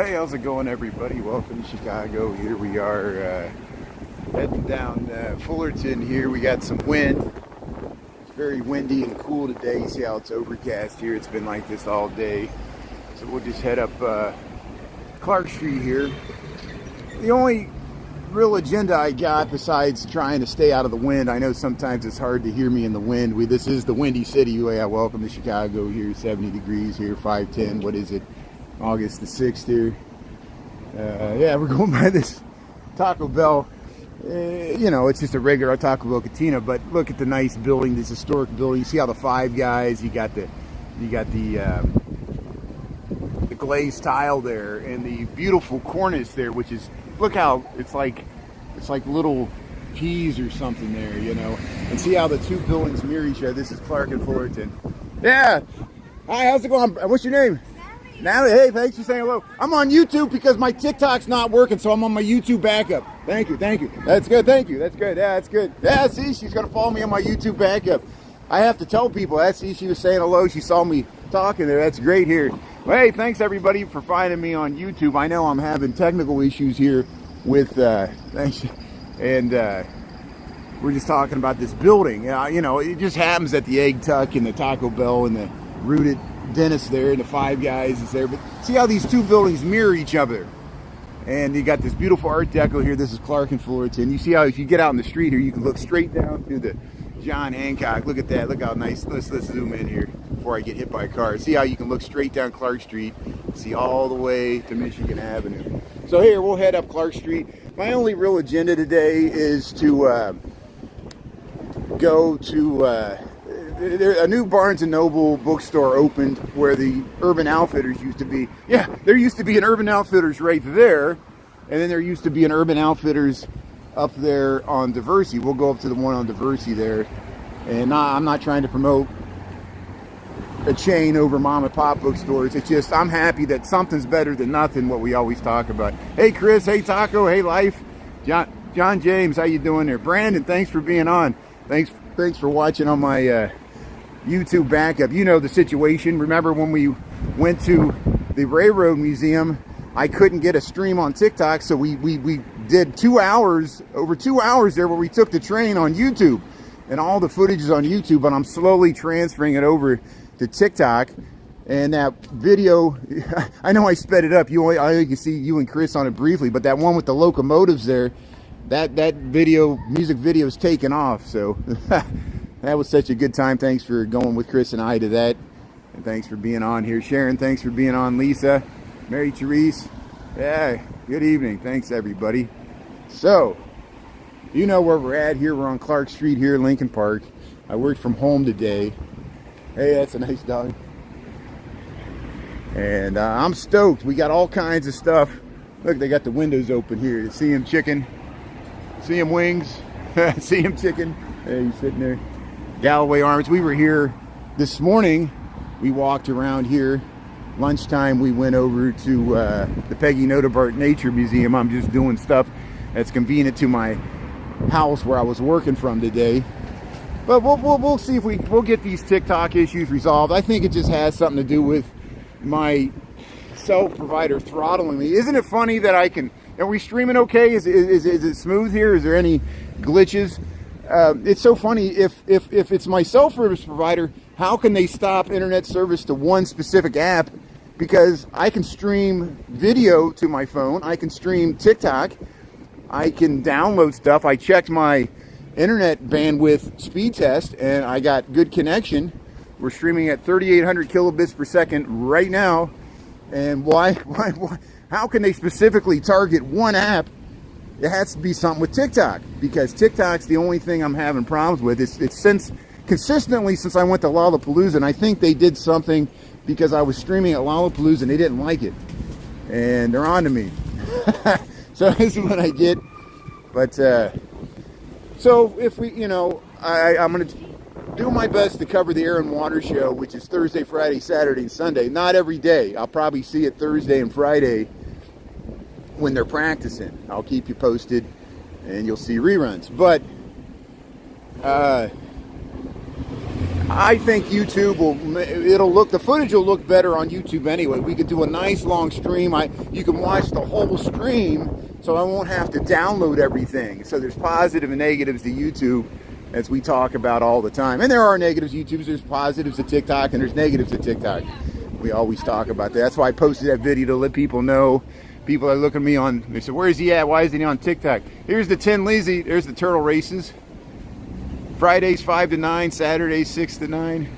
Hey, how's it going, everybody? Welcome to Chicago. Here we are heading down Fullerton here. We got some wind. It's very windy and cool today. You see how it's overcast here. It's been like this all day. So we'll just head up Clark Street here. The only real agenda I got, besides trying to stay out of the wind, I know sometimes it's hard to hear me in the wind. This is the Windy City. Yeah, welcome to Chicago here. 70 degrees here, 510. What is it? August the 6th here. Yeah, we're going by this Taco Bell. You know, it's just a regular Taco Bell cantina, but look at the nice building, this historic building. You see how the Five Guys, you got the glazed tile there, and the beautiful cornice there, which is, look how it's like little peas or something there, you know. And see how the two buildings mirror each other. This is Clark and Fullerton. Yeah. Hi, how's it going? What's your name? Natalie, hey, thanks for saying hello. I'm on YouTube because my TikTok's not working, so I'm on my YouTube backup. Thank you. That's good, thank you. That's good, yeah, that's good. Yeah, see, she's gonna follow me on my YouTube backup. I have to tell people, see, she was saying hello, she saw me talking there, that's great here. Well, hey, thanks everybody for finding me on YouTube. I know I'm having technical issues here with, thanks, and we're just talking about this building. You know, it just happens that the Egg Tuck and the Taco Bell and the Rooted Dennis there and the Five Guys is there, but see how these two buildings mirror each other. And you got this beautiful Art Deco here. This is Clark and Fullerton. You see how if you get out in the street here, you can look straight down through the John Hancock. Look at that. Look how nice. Let's zoom in here before I get hit by a car. See how you can look straight down Clark Street, see all the way to Michigan Avenue. So here we'll head up Clark Street. My only real agenda today is to go to a new Barnes & Noble bookstore opened where the Urban Outfitters used to be. Yeah, there used to be an Urban Outfitters right there, and then there used to be an Urban Outfitters up there on Diversey. We'll go up to the one on Diversey there, and I'm not trying to promote a chain over mom and pop bookstores. It's just I'm happy that something's better than nothing, what we always talk about. Hey Chris, hey Taco, hey Life, John James, how you doing there? Brandon, thanks for being on. Thanks for watching on my YouTube backup. You know the situation. Remember when we went to the Railroad Museum, I couldn't get a stream on TikTok, so we did 2 hours, over 2 hours there, where we took the train on YouTube, and all the footage is on YouTube, but I'm slowly transferring it over to TikTok. And that video, I know I sped it up. I only can see you and Chris on it briefly, but that one with the locomotives there, that music video is taken off. So that was such a good time. Thanks for going with Chris and I to that. And thanks for being on here. Sharon, thanks for being on. Lisa, Mary Therese, yeah, good evening. Thanks, everybody. So, you know where we're at here. We're on Clark Street here in Lincoln Park. I worked from home today. Hey, that's a nice dog. And I'm stoked. We got all kinds of stuff. Look, they got the windows open here. See him chicken. See him wings. See him chicken. Hey, he's sitting there. Galloway Arms. We were here this morning. We walked around here. Lunchtime, we went over to the Peggy Notebart Nature Museum. I'm just doing stuff that's convenient to my house where I was working from today. But we'll see if we'll get these TikTok issues resolved. I think it just has something to do with my cell provider throttling me. Isn't it funny that I can? Are we streaming okay? Is it smooth here? Is there any glitches? It's so funny, if it's my cell service provider, how can they stop internet service to one specific app? Because I can stream video to my phone, I can stream TikTok, I can download stuff. I checked my internet bandwidth speed test and I got good connection. We're streaming at 3,800 kilobits per second right now. And why? How can they specifically target one app? It has to be something with TikTok, because TikTok's the only thing I'm having problems with. It's consistently since I went to Lollapalooza, and I think they did something because I was streaming at Lollapalooza and they didn't like it, and they're on to me. So this is what I get. But so if we, you know, I'm gonna do my best to cover the Air and Water show, which is Thursday, Friday, Saturday, and Sunday. Not every day. I'll probably see it Thursday and Friday when they're practicing. I'll keep you posted and you'll see reruns. But I think YouTube the footage will look better on YouTube anyway. We could do a nice long stream. You can watch the whole stream, so I won't have to download everything. So there's positive and negatives to YouTube, as we talk about all the time. And there are negatives to YouTube. There's positives to TikTok, and there's negatives to TikTok. We always talk about that. That's why I posted that video, to let people know. People are looking at me on, they said, where is he at? Why isn't he on TikTok? Here's the Tin Lizzy. There's the turtle races. Fridays 5 to 9, Saturdays 6 to 9.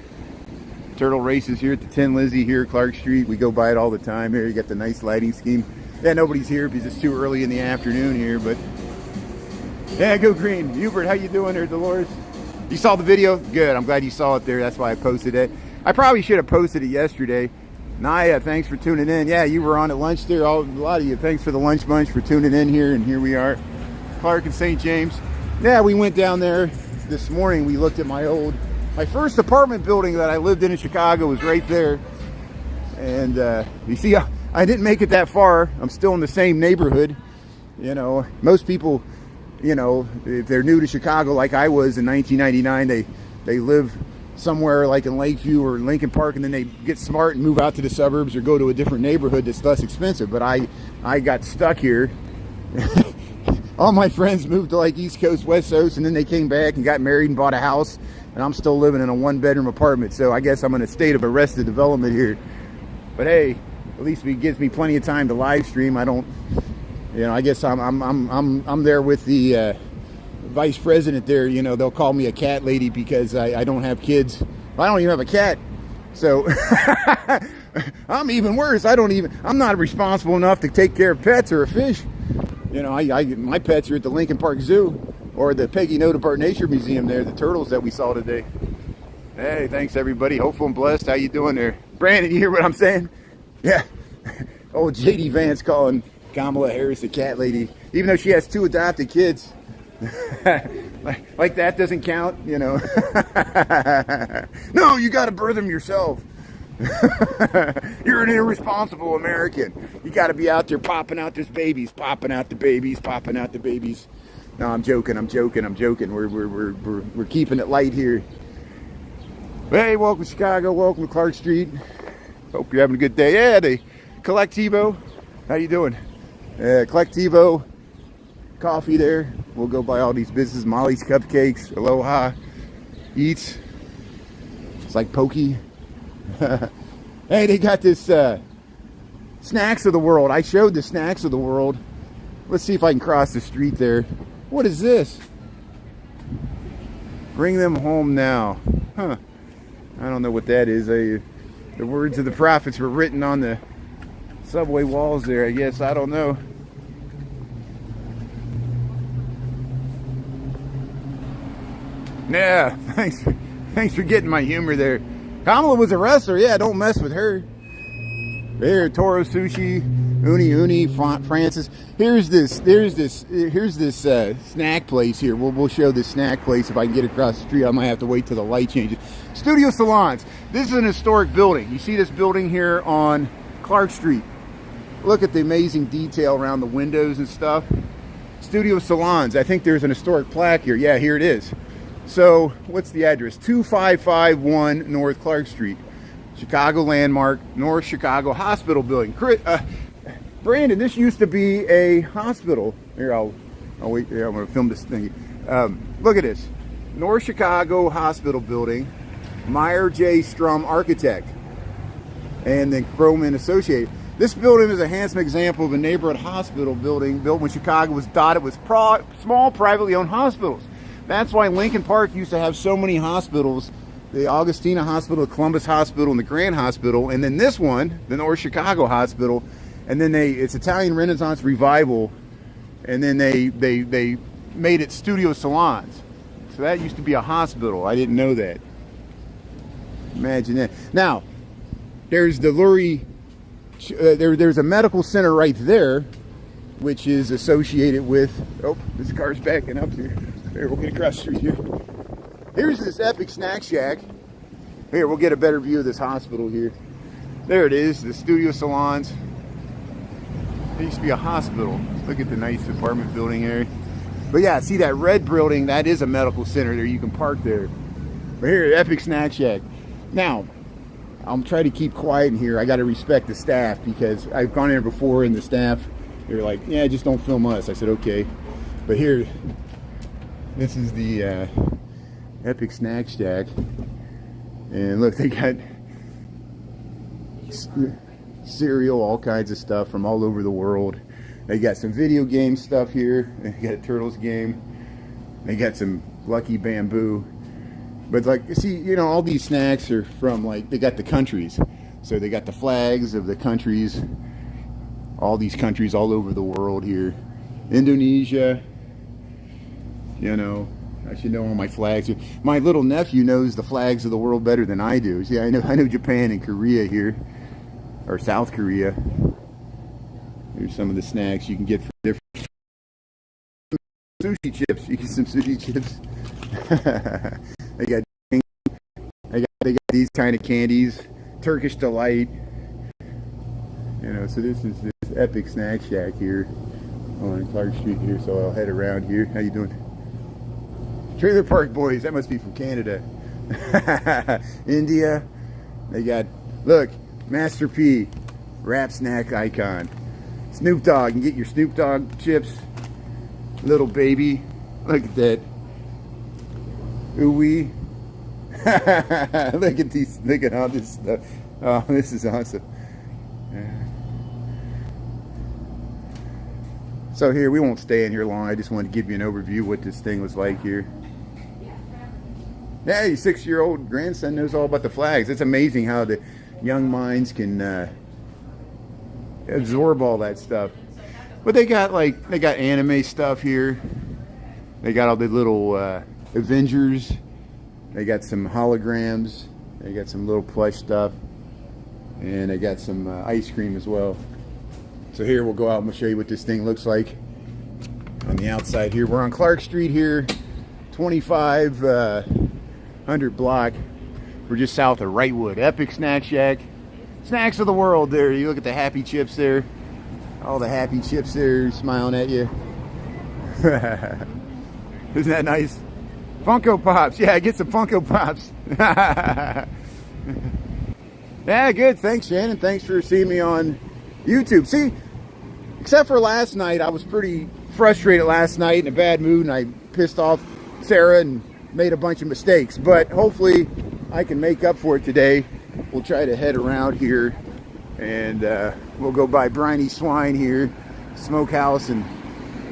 Turtle races here at the Tin Lizzy here at Clark Street. We go by it all the time here. You got the nice lighting scheme. Yeah, nobody's here because it's too early in the afternoon here, but yeah, go green. Hubert, how you doing there, Dolores? You saw the video? Good. I'm glad you saw it there. That's why I posted it. I probably should have posted it yesterday. Naya, thanks for tuning in. Yeah, you were on at lunch there. A lot of you. Thanks for the lunch bunch for tuning in here, and here we are. Clark and St. James. Yeah, we went down there this morning. We looked at my first apartment building that I lived in Chicago was right there. And you see, I didn't make it that far. I'm still in the same neighborhood. You know, most people, you know, if they're new to Chicago like I was in 1999, they live somewhere like in Lakeview or Lincoln Park, and then they get smart and move out to the suburbs or go to a different neighborhood that's less expensive. But I got stuck here. All my friends moved to like East Coast, West Coast, and then they came back and got married and bought a house, and I'm still living in a one-bedroom apartment. So I guess I'm in a state of arrested development here. But hey, at least it gives me plenty of time to live stream. I don't, you know, I guess I'm there with the vice president there. You know, they'll call me a cat lady because I don't have kids. I don't even have a cat. So I'm even worse. I'm not responsible enough to take care of pets or a fish. You know, my pets are at the Lincoln Park Zoo or the Peggy Noda Park Nature Museum there, the turtles that we saw today. Hey, thanks everybody. Hopeful and blessed. How you doing there? Brandon, you hear what I'm saying? Yeah. Old JD Vance calling Kamala Harris a cat lady, even though she has 2 adopted kids. like that doesn't count, you know. No, you got to birth them yourself. You're an irresponsible American. You got to be out there popping out those babies, popping out the babies. No, I'm joking. We're keeping it light here. Hey, welcome to Chicago. Welcome to Clark Street. Hope you're having a good day. Yeah, the Collectivo. How you doing? Collectivo coffee there. We'll go by all these businesses. Molly's Cupcakes, Aloha Eats. It's like Pokey. Hey, they got this Snacks of the World. I showed the Snacks of the World. Let's see if I can cross the street there. What is this? Bring them home now. Huh. I don't know what that is. The words of the prophets were written on the subway walls there, I guess. I don't know. Yeah, thanks for getting my humor there. Kamala was a wrestler. Yeah, don't mess with her. There, Toro Sushi, Uni, Francis. Here's this snack place here. We'll show this snack place if I can get across the street. I might have to wait till the light changes. Studio Salons. This is an historic building. You see this building here on Clark Street. Look at the amazing detail around the windows and stuff. Studio Salons. I think there's an historic plaque here. Yeah, here it is. So, what's the address? 2551 North Clark Street. Chicago landmark, North Chicago Hospital building. Brandon, this used to be a hospital. Here, I'll wait. Here, I'm going to film this thing. Look at this. North Chicago Hospital building. Meyer J. Strum architect. And then Croman Associated. This building is a handsome example of a neighborhood hospital building built when Chicago was dotted with small privately owned hospitals. That's why Lincoln Park used to have so many hospitals. The Augustina Hospital, the Columbus Hospital, and the Grand Hospital. And then this one, the North Chicago Hospital. And then it's Italian Renaissance Revival. And then they made it Studio Salons. So that used to be a hospital. I didn't know that. Imagine that. Now, there's the Lurie, there's a medical center right there, which is associated with, oh, this car's backing up here. Here, we'll get across the street here. Here's this epic snack shack. Here, we'll get a better view of this hospital here. There it is, the Studio Salons. It used to be a hospital. Look at the nice apartment building area. But yeah, see that red building, that is a medical center there. You can park there. But here, Epic Snack Shack. Now, I'll try to keep quiet in here. I got to respect the staff because I've gone in there before and the staff, they're like, yeah, just don't film us. I said, okay. But here, this is the Epic Snack Shack. And look, they got cereal, all kinds of stuff from all over the world. They got some video game stuff here. They got a Turtles game. They got some Lucky Bamboo. But like, see, you know, all these snacks are from, like, they got the countries. So they got the flags of the countries. All these countries all over the world here. Indonesia. You know, I should know all my flags. My little nephew knows the flags of the world better than I do. See, I know Japan and Korea here. Or South Korea. Here's some of the snacks you can get for different sushi chips. You get some sushi chips. They got these kind of candies, Turkish Delight. You know, so this is this Epic Snack Shack here on Clark Street here. So I'll head around here. How you doing? Trailer Park Boys. That must be from Canada. India. They got, look, Master P, rap snack icon. Snoop Dogg. You can get your Snoop Dogg chips. Little baby. Look at that. Ooh-wee. Look at these, look at all this stuff. Oh, this is awesome. So here, we won't stay in here long. I just wanted to give you an overview of what this thing was like here. Yeah, your 6-year-old grandson knows all about the flags. It's amazing how the young minds can absorb all that stuff. But they got anime stuff here. They got all the little Avengers. They got some holograms. They got some little plush stuff. And they got some ice cream as well. So here, we'll go out and we'll show you what this thing looks like on the outside here. We're on Clark Street here, 2500 block. We're just south of Wrightwood. Epic Snack Shack. Snacks of the world there. You look at the Happy Chips there. All the Happy Chips there smiling at you. Isn't that nice? Funko Pops. Yeah, get some Funko Pops. Yeah, good. Thanks, Shannon. Thanks for seeing me on YouTube. See, except for last night, I was pretty frustrated last night, in a bad mood, and I pissed off Sarah and made a bunch of mistakes. But hopefully I can make up for it today. We'll try to head around here, and we'll go by Briny Swine here, Smokehouse and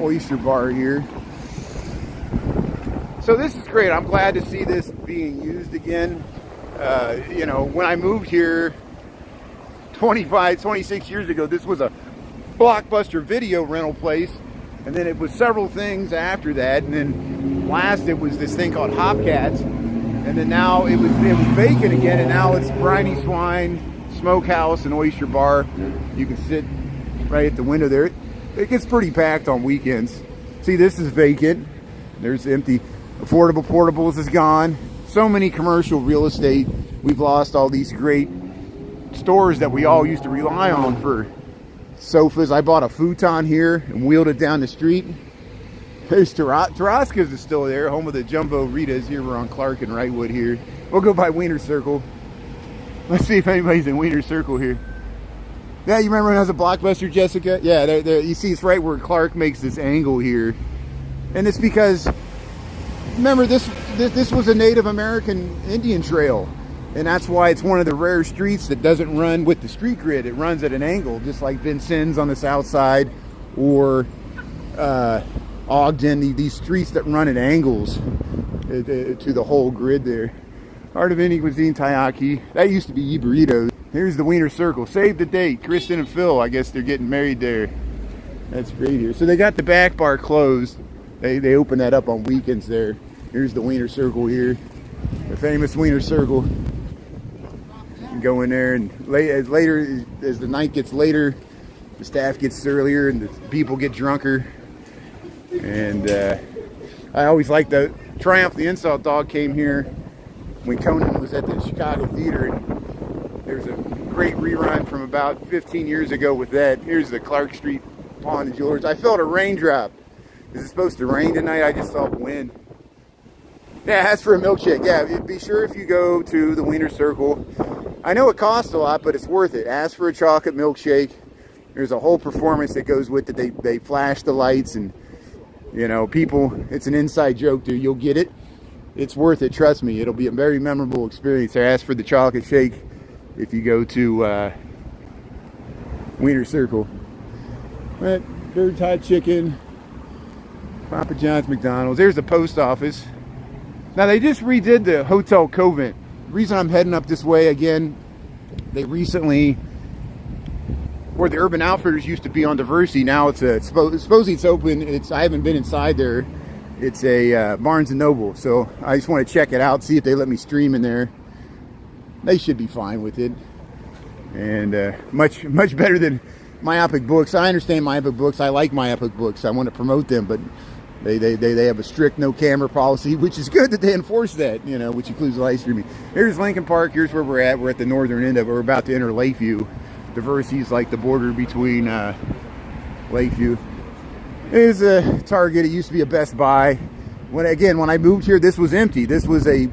Oyster Bar here. So this is great. I'm glad to see this being used again. You know, when I moved here 26 years ago, this was a Blockbuster video rental place, and then it was several things after that, and then last it was this thing called Hopcats, and then now it was vacant again, and now it's Briny Swine, Smokehouse, and Oyster Bar. You can sit right at the window there. It gets pretty packed on weekends. See, this is vacant. There's empty. Affordable Portables is gone. So many commercial real estate. We've lost all these great stores that we all used to rely on for sofas. I bought a futon here and wheeled it down the street. There's Tarasca's is still there, home of the Jumbo Ritas. Here we're on Clark and Wrightwood here. We'll go by Wiener Circle. Let's see if anybody's in Wiener Circle here. Yeah, you remember when I was a Blockbuster, Jessica? Yeah, there, you see it's right where Clark makes this angle here. And it's because, remember, this was a Native American Indian trail. And that's why it's one of the rare streets that doesn't run with the street grid. It runs at an angle, just like Vincennes on the south side, or Ogden, these streets that run at angles to the whole grid there. Art of Indian Cuisine, Taiyaki. That used to be burritos. Here's the Wiener Circle. Save the date. Kristen and Phil, I guess they're getting married there. That's great here. So they got the back bar closed. They open that up on weekends there. Here's the Wiener Circle here. The famous Wiener Circle. You can go in there, and later, as the night gets later, the staff gets earlier and the people get drunker. And I always liked the Triumph the Insult Dog came here when Conan was at the Chicago Theater. And there's a great rerun from about 15 years ago with that. Here's the Clark Street Pawn and Jewelers. I felt a raindrop. Is it supposed to rain tonight? I just saw wind. Yeah, ask for a milkshake. Yeah, be sure if you go to the Wiener Circle. I know it costs a lot, but it's worth it. Ask for a chocolate milkshake. There's a whole performance that goes with it. They flash the lights and, you know, people, it's an inside joke, dude. You'll get it. It's worth it. Trust me. It'll be a very memorable experience. I ask for the chocolate shake if you go to Wiener Circle. But Bird's Hot Chicken, Papa John's, McDonald's. There's the post office. Now, they just redid the Hotel Covent. The reason I'm heading up this way again, they recently, where the Urban Outfitters used to be on Diversey, now it's a, supposedly it's open. I haven't been inside there. It's a Barnes & Noble. So I just want to check it out, see if they let me stream in there. They should be fine with it. And much better than My Epic Books. I understand My Epic Books. I like My Epic Books. I want to promote them, but they have a strict no camera policy, which is good that they enforce that, you know, which includes live streaming. Here's Lincoln Park. Here's where we're at. We're at the northern end of it. We're about to enter Lakeview. Diversey is like the border between Lakeview. There's a Target. It used to be a Best Buy. When I moved here, this was empty. This was a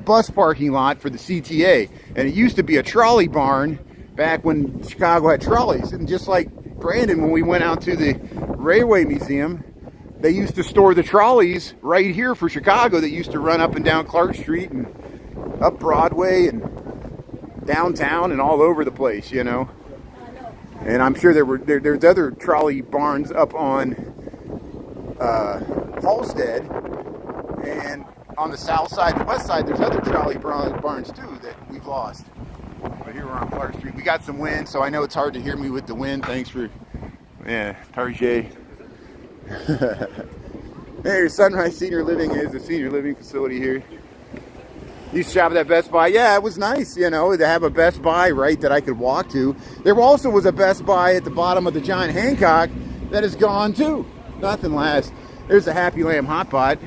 bus parking lot for the CTA, and it used to be a trolley barn back when Chicago had trolleys. And just like Brandon, when we went out to the Railway Museum, they used to store the trolleys right here for Chicago that used to run up and down Clark Street and up Broadway and downtown and all over the place, you know. And I'm sure there's other trolley barns up on Halstead, and on the south side and west side there's other trolley barns too that we've lost. But here we're on Clark Street. We got some wind, so I know it's hard to hear me with the wind. Thanks for, Target. There's Sunrise Senior Living. Is a senior living facility here. Used to shop at that Best Buy. Yeah, it was nice, you know, to have a Best Buy, right, that I could walk to. There also was a Best Buy at the bottom of the John Hancock that is gone too. Nothing lasts. There's a Happy Lamb Hot Pot.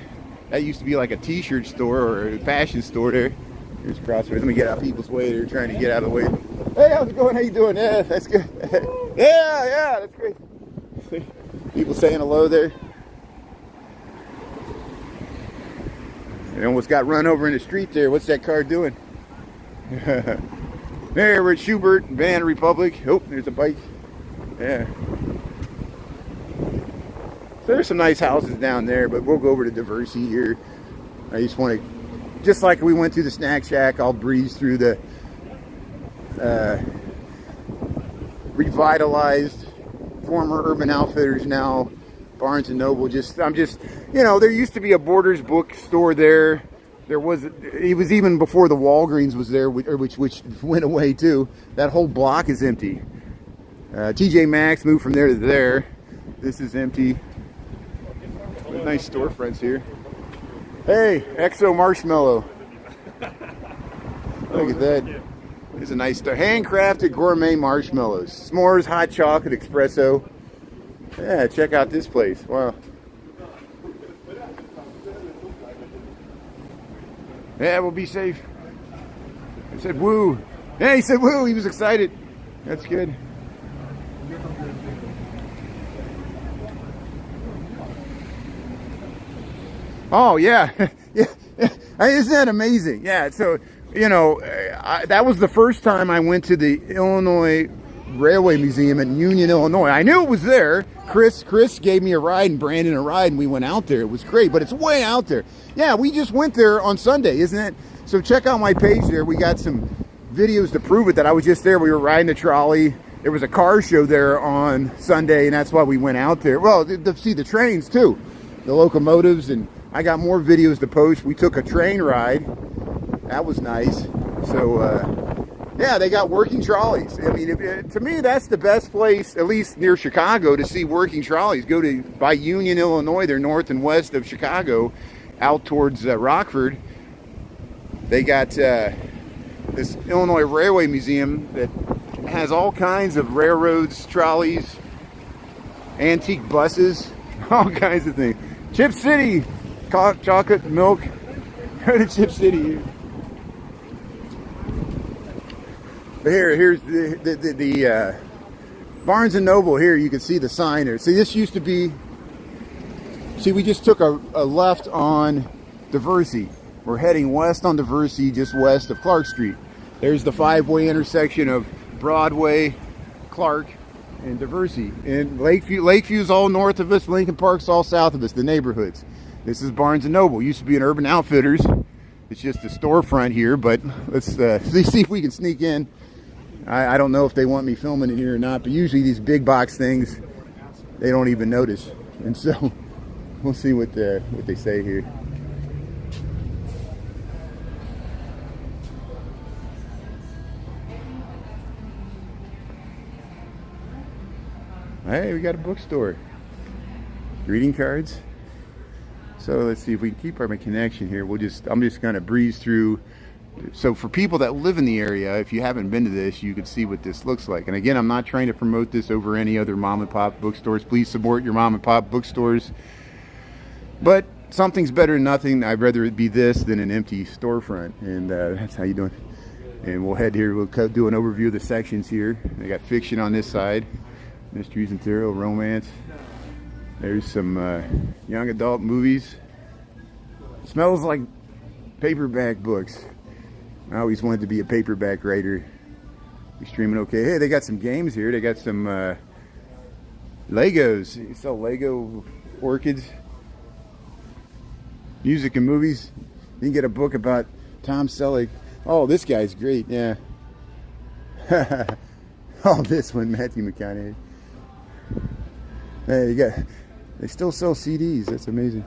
That used to be like a t-shirt store or a fashion store there. Here's Crossroads. Let me get out of people's way. They're trying to get out of the way. Hey, how's it going? How you doing? Yeah, that's good. yeah, that's great. People saying hello there. It almost got run over in the street there. What's that car doing? There, we're at Schubert, Van Republic. Oh, there's a bike. Yeah. So there's some nice houses down there, but we'll go over to Diversey here. I just want to, just like we went through the Snack Shack, I'll breeze through the revitalized former Urban Outfitters, now Barnes & Noble. I'm just, you know, there used to be a Borders bookstore there. It was even before the Walgreens was there, which went away too. That whole block is empty. TJ Maxx moved from there to there. This is empty. Nice storefronts here. Hey, Exo Marshmallow. Look at that. There's a nice store. Handcrafted gourmet marshmallows. S'mores, hot chocolate, espresso. Yeah, check out this place. Wow. Yeah, we'll be safe. I said woo. Yeah, he said woo. He was excited. That's good. Oh, yeah. Yeah. Isn't that amazing? Yeah, so, you know, that was the first time I went to the Illinois Railway Museum in Union, Illinois. I knew it was there. Chris gave me a ride and Brandon a ride, and we went out there. It was great, but it's way out there. Yeah, we just went there on Sunday, isn't it? So check out my page there. We got some videos to prove it that I was just there. We were riding the trolley. There was a car show there on Sunday, and that's why we went out there. Well, to see the trains too, the locomotives, and I got more videos to post. We took a train ride. That was nice. So, yeah, they got working trolleys. I mean, to me, that's the best place, at least near Chicago, to see working trolleys. Go to by Union, Illinois. They're north and west of Chicago, out towards Rockford. They got this Illinois Railway Museum that has all kinds of railroads, trolleys, antique buses, all kinds of things. Chip City, chocolate, milk. Go to Chip City. But here's the Barnes & Noble. Here you can see the sign there. See, this used to be, see, we just took a left on Diversey. We're heading west on Diversey, just west of Clark Street. There's the five-way intersection of Broadway, Clark, and Diversey. And Lakeview's all north of us. Lincoln Park's all south of us, the neighborhoods. This is Barnes & Noble. Used to be an Urban Outfitters. It's just a storefront here, but let's see if we can sneak in. I don't know if they want me filming it here or not, but usually these big box things, they don't even notice. And so we'll see what they say here. Hey, we got a bookstore. Greeting cards. So let's see if we can keep our connection here. I'm just gonna breeze through. So for people that live in the area, if you haven't been to this, you can see what this looks like. And again, I'm not trying to promote this over any other mom and pop bookstores. Please support your mom and pop bookstores. But something's better than nothing. I'd rather it be this than an empty storefront. And that's how you doing. And we'll head here. We'll do an overview of the sections here. They got fiction on this side, mysteries and thrill, romance. There's some young adult movies. Smells like paperback books. I always wanted to be a paperback writer. We streaming okay. Hey, they got some games here. They got some Legos. You sell Lego orchids. Music and movies. You can get a book about Tom Selleck. Oh, this guy's great. Yeah. Oh, this one, Matthew McConaughey. Hey, they still sell CDs. That's amazing.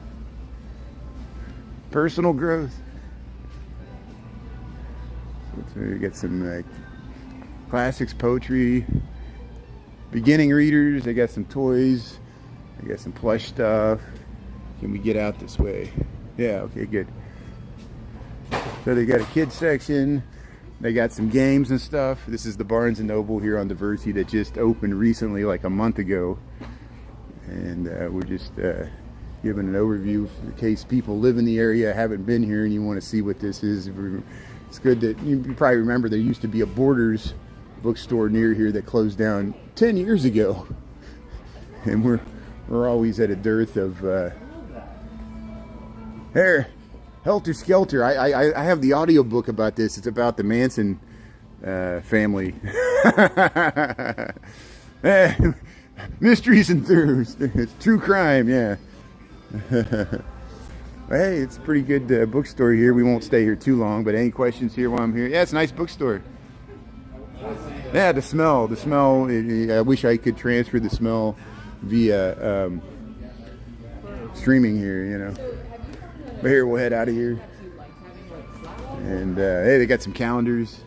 Personal growth. So you get some classics, poetry, beginning readers. They got some toys. They got some plush stuff. Can we get out this way? Yeah, okay, good. So they got a kids section. They got some games and stuff. This is the Barnes & Noble here on Diversey that just opened recently, like a month ago. And we're just giving an overview in case people live in the area, haven't been here, and you want to see what this is. It's good that you probably remember there used to be a Borders bookstore near here that closed down 10 years ago. And we're always at a dearth of here, Helter Skelter. I have the audio book about this. It's about the Manson family. Mysteries and thrills. It's true crime, yeah. Hey, it's a pretty good bookstore here. We won't stay here too long, but any questions here while I'm here? Yeah, it's a nice bookstore. Yeah, the smell. I wish I could transfer the smell via streaming here, you know. But here, we'll head out of here. And hey, they got some calendars.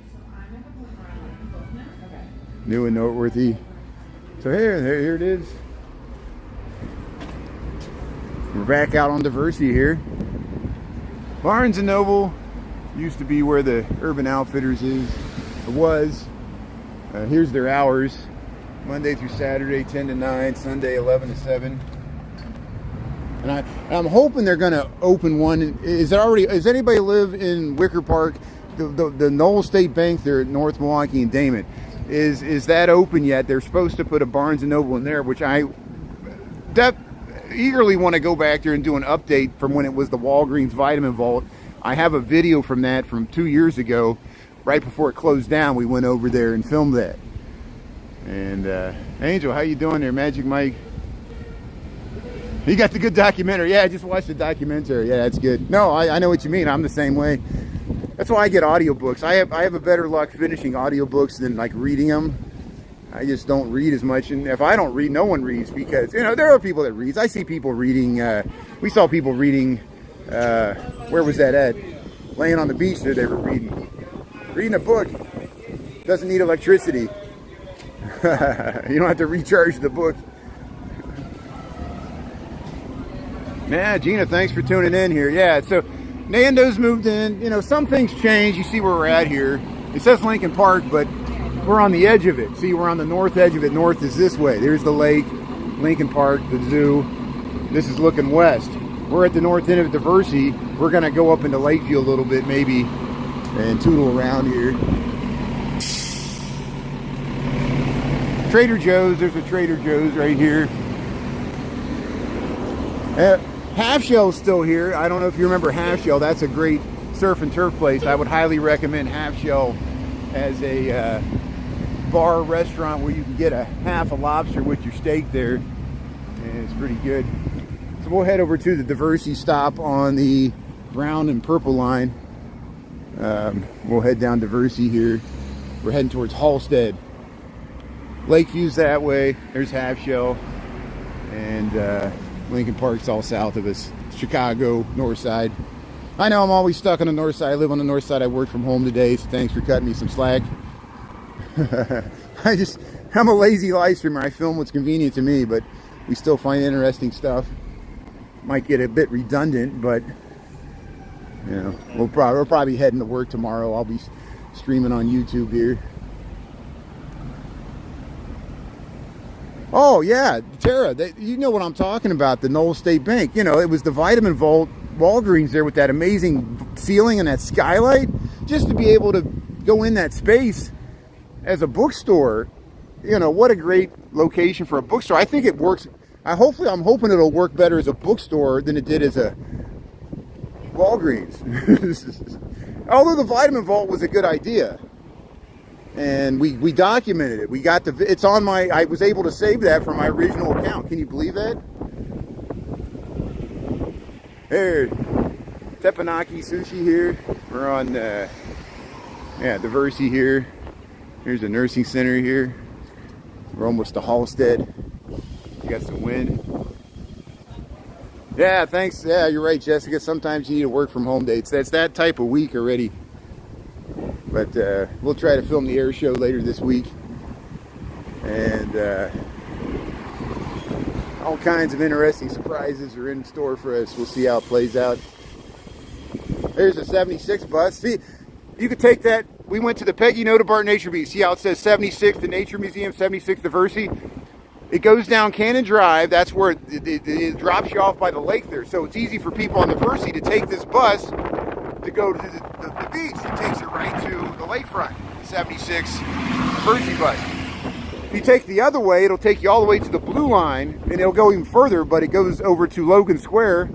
New and noteworthy. So here it is. We're back out on Diversey here. Barnes & Noble used to be where the Urban Outfitters was. Here's their hours. Monday through Saturday, 10 to 9. Sunday, 11 to 7. And I'm hoping they're going to open one. Does anybody live in Wicker Park? The Knoll State Bank there at North Milwaukee and Damon. Is that open yet? They're supposed to put a Barnes & Noble in there, which I eagerly want to go back there and do an update from when it was the Walgreens Vitamin Vault. I have a video from that from 2 years ago. Right before it closed down, we went over there and filmed that. And Angel, how you doing there, Magic Mike? You got the good documentary. Yeah, I just watched the documentary. Yeah, that's good. No, I know what you mean. I'm the same way. That's why I get audiobooks. I have a better luck finishing audiobooks than like reading them. I just don't read as much, and if I don't read, no one reads, because there are people that read. I see people reading. We saw people reading. Where was that at? Laying on the beach there, they were reading a book. Doesn't need electricity. You don't have to recharge the book. Yeah, Gina, thanks for tuning in here. Yeah, so Nando's moved in. Some things change. You see where we're at here. It says Lincoln Park, but we're on the edge of it. See, we're on the north edge of it. North is this way. There's the lake, Lincoln Park, the zoo. This is looking west. We're at the north end of Diversey. We're going to go up into Lakeview a little bit maybe and tootle around here. Trader Joe's. There's a Trader Joe's right here. Half Shell's still here. I don't know if you remember Half Shell. That's a great surf and turf place, I would highly recommend Half Shell as a bar restaurant where you can get a half a lobster with your steak there, and it's pretty good. So we'll head over to the Diversey stop on the brown and purple line. We'll head down Diversey here. We're heading towards Halstead. Lakeview's that way. There's Half Shell, and Lincoln Park's all south of us. Chicago, north side. I know I'm always stuck on the north side. I live on the north side. I work from home today, so thanks for cutting me some slack. I'm a lazy live streamer. I film what's convenient to me, but we still find interesting stuff. Might get a bit redundant, but you know, we'll probably heading to work tomorrow. I'll be streaming on YouTube here. Oh yeah, Tara, you know what I'm talking about, the Knoll State Bank. You know, it was the Vitamin Vault, Walgreens there with that amazing ceiling and that skylight. Just to be able to go in that space as a bookstore, you know, what a great location for a bookstore. I think it works. I'm hoping it'll work better as a bookstore than it did as a Walgreens. Although the Vitamin Vault was a good idea. And we documented it. We got it's on I was able to save that from my original account. Can you believe that? There, Teppanyaki Sushi here. We're on, Diversey here. Here's a nursing center here. We're almost to Halstead. You got some wind. Yeah, thanks. Yeah, you're right, Jessica. Sometimes you need a work from home day. That's that type of week already. But we'll try to film the air show later this week. And all kinds of interesting surprises are in store for us. We'll see how it plays out. There's a 76 bus. See, you could take that. We went to the Peggy Notebart Nature Museum. See how it says 76, the Nature Museum, 76 Diversey? It goes down Cannon Drive. That's where it drops you off by the lake there. So it's easy for people on Diversey to take this bus to go to the beach. It takes it right to the lakefront. 76 Diversey bus. If you take the other way, it'll take you all the way to the Blue Line, and it'll go even further, but it goes over to Logan Square,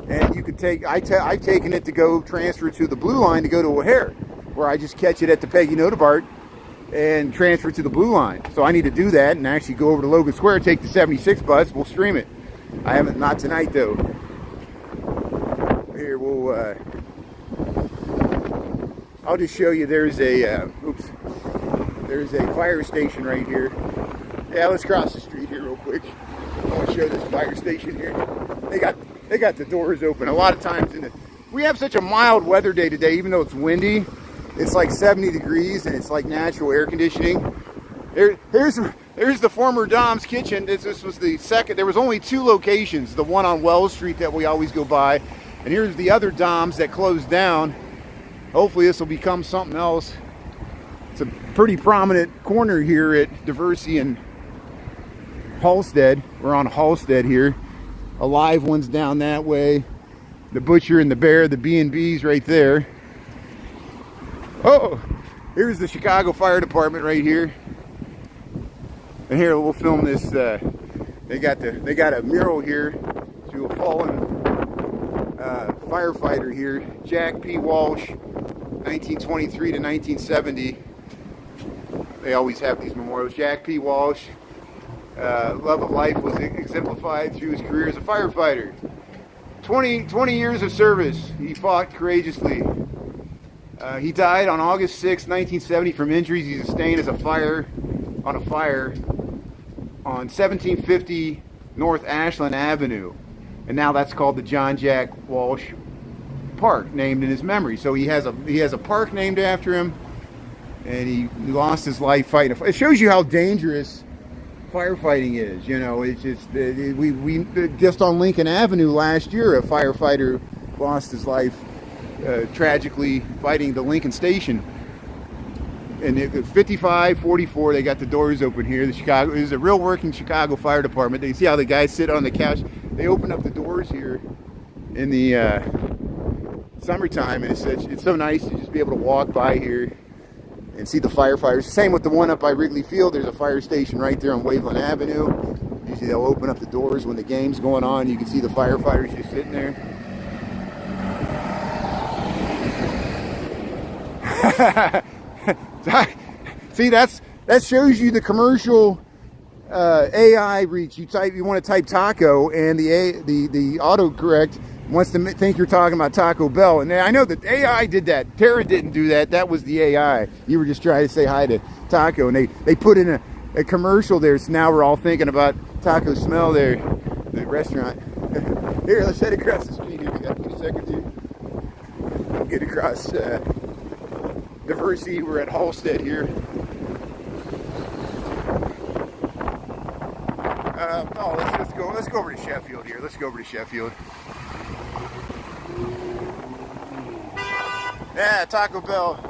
and you can take, I've taken it to go transfer to the Blue Line to go to O'Hare, where I just catch it at the Peggy Notebart and transfer to the Blue Line. So I need to do that and actually go over to Logan Square, take the 76 bus, we'll stream it. I haven't, not tonight though. Here, I'll just show you, there's a fire station right here. Yeah, let's cross the street here real quick. I want to show this fire station here. They got the doors open. A lot of times we have such a mild weather day today, even though it's windy. It's like 70 degrees and it's like natural air conditioning. Here's the former Dom's Kitchen. This was the second. There was only two locations. The one on Wells Street that we always go by, and here's the other Dom's that closed down. Hopefully this will become something else. It's a pretty prominent corner here at Diversey and Halstead. We're on Halstead here. A live one's down that way. The Butcher and the Bear, the B&B's right there. Oh, here's the Chicago Fire Department right here. And here we'll film this. They got a mural here to a fallen firefighter here, Jack P. Walsh, 1923 to 1970. They always have these memorials. Jack P. Walsh, love of life was exemplified through his career as a firefighter. 20 years of service. He fought courageously. He died on August 6, 1970 from injuries he sustained on a fire on 1750 North Ashland Avenue. And now that's called the John Jack Walsh Park, named in his memory. So he has a park named after him, and he lost his life fighting. It shows you how dangerous firefighting is. You know, it's just we just on Lincoln Avenue last year, a firefighter lost his life tragically fighting the Lincoln Station. And 5544, they got the doors open here. This is a real working Chicago Fire Department. You see how the guys sit on the couch. They open up the doors here in the summertime, and it's so nice to just be able to walk by here and see the firefighters. Same with the one up by Wrigley Field. There's a fire station right there on Waveland Avenue. Usually they'll open up the doors when the game's going on. You can see the firefighters just sitting there. See, that shows you the commercial AI reach. You want to type taco, and the autocorrect wants to think you're talking about Taco Bell. And I know that AI did that. Tara didn't do that. That was the AI. You were just trying to say hi to Taco, and they put in a commercial there. So now we're all thinking about Taco Smell there, the restaurant. Here, let's head across the street here. We got a few seconds here. We'll get across Diversity. We're at Halstead here. No, let's go over to Sheffield here. Let's go over to Sheffield. Yeah, Taco Bell.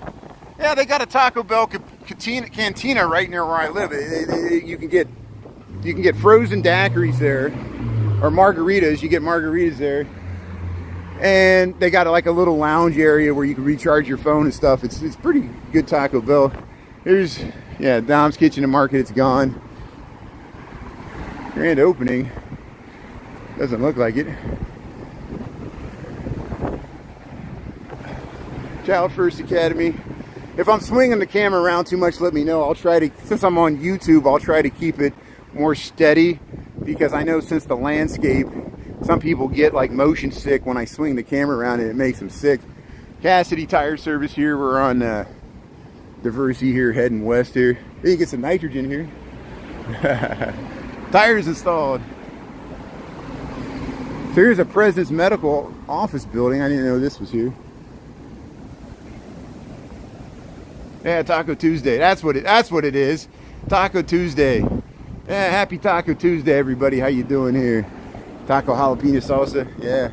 Yeah, they got a Taco Bell cantina right near where I live. You can get frozen daiquiris there, or margaritas. You get margaritas there, and they got like a little lounge area where you can recharge your phone and stuff. It's pretty good Taco Bell. Here's Dom's Kitchen and Market. It's gone. Grand opening. Doesn't look like it. Child First Academy. If I'm swinging the camera around too much, let me know. I'll try to, since I'm on YouTube, I'll try to keep it more steady, because I know since the landscape, some people get like motion sick when I swing the camera around and it makes them sick. Cassidy Tire Service here. We're on Diversity here, heading west here. You get some nitrogen here. Tires installed. So here's a President's Medical office building. I didn't know this was here. Yeah, Taco Tuesday. That's what it is. Taco Tuesday. Yeah, happy Taco Tuesday, everybody. How you doing here? Taco jalapeno salsa. Yeah.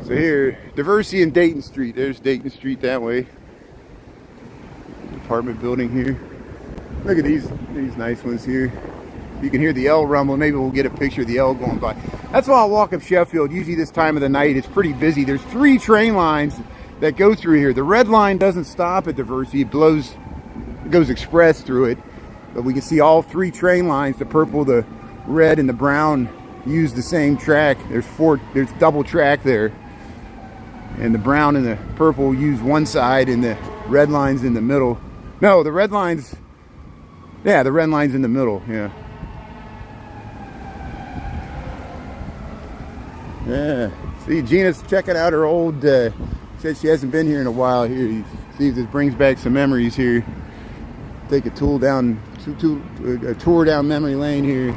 So here, Diversity and Dayton Street. There's Dayton Street that way. Apartment building here. Look at these nice ones here. You can hear the L rumbling. Maybe we'll get a picture of the L going by. That's why I'll walk up Sheffield. Usually this time of the night, it's pretty busy. There's 3 train lines that go through here. The red line doesn't stop at Diversity. It goes express through it. But we can see all 3 train lines, the purple, the red, and the brown, use the same track. There's double track there. And the brown and the purple use one side, and the red line's in the middle. No, the red line's, yeah, the red line's in the middle, yeah. Yeah, see, Gina's checking out her old, said she hasn't been here in a while here. See if this brings back some memories here. Take a tour down memory lane here.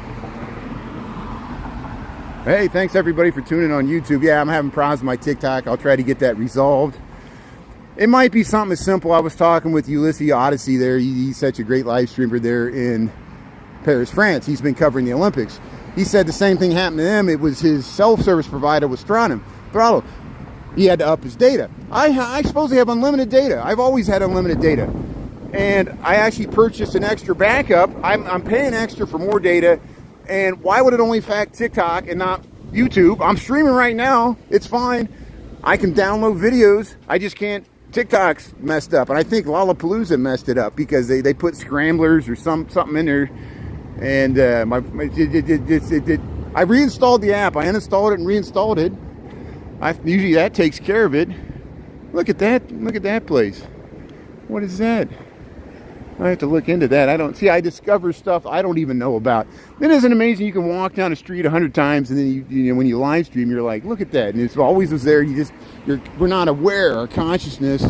Hey, thanks everybody for tuning on YouTube. Yeah, I'm having problems with my TikTok. I'll try to get that resolved. It might be something as simple. I was talking with Ulysses Odyssey there. He's such a great live streamer there in Paris, France. He's been covering the Olympics. He said the same thing happened to him. It was his self-service provider was throttled. He had to up his data. I supposedly have unlimited data. I've always had unlimited data. And I actually purchased an extra backup. I'm paying extra for more data. And why would it only affect TikTok and not YouTube? I'm streaming right now. It's fine. I can download videos. I just can't. TikTok's messed up. And I think Lollapalooza messed it up because they put scramblers or something in there. And I reinstalled the app. I uninstalled it and reinstalled it. Usually that takes care of it. Look at that. Look at that place. What is that? I have to look into that. I discover stuff I don't even know about. It isn't amazing. You can walk down the street 100 times, and then you know, when you live stream, you're like, look at that. And it's always was there. We're not aware. Our consciousness,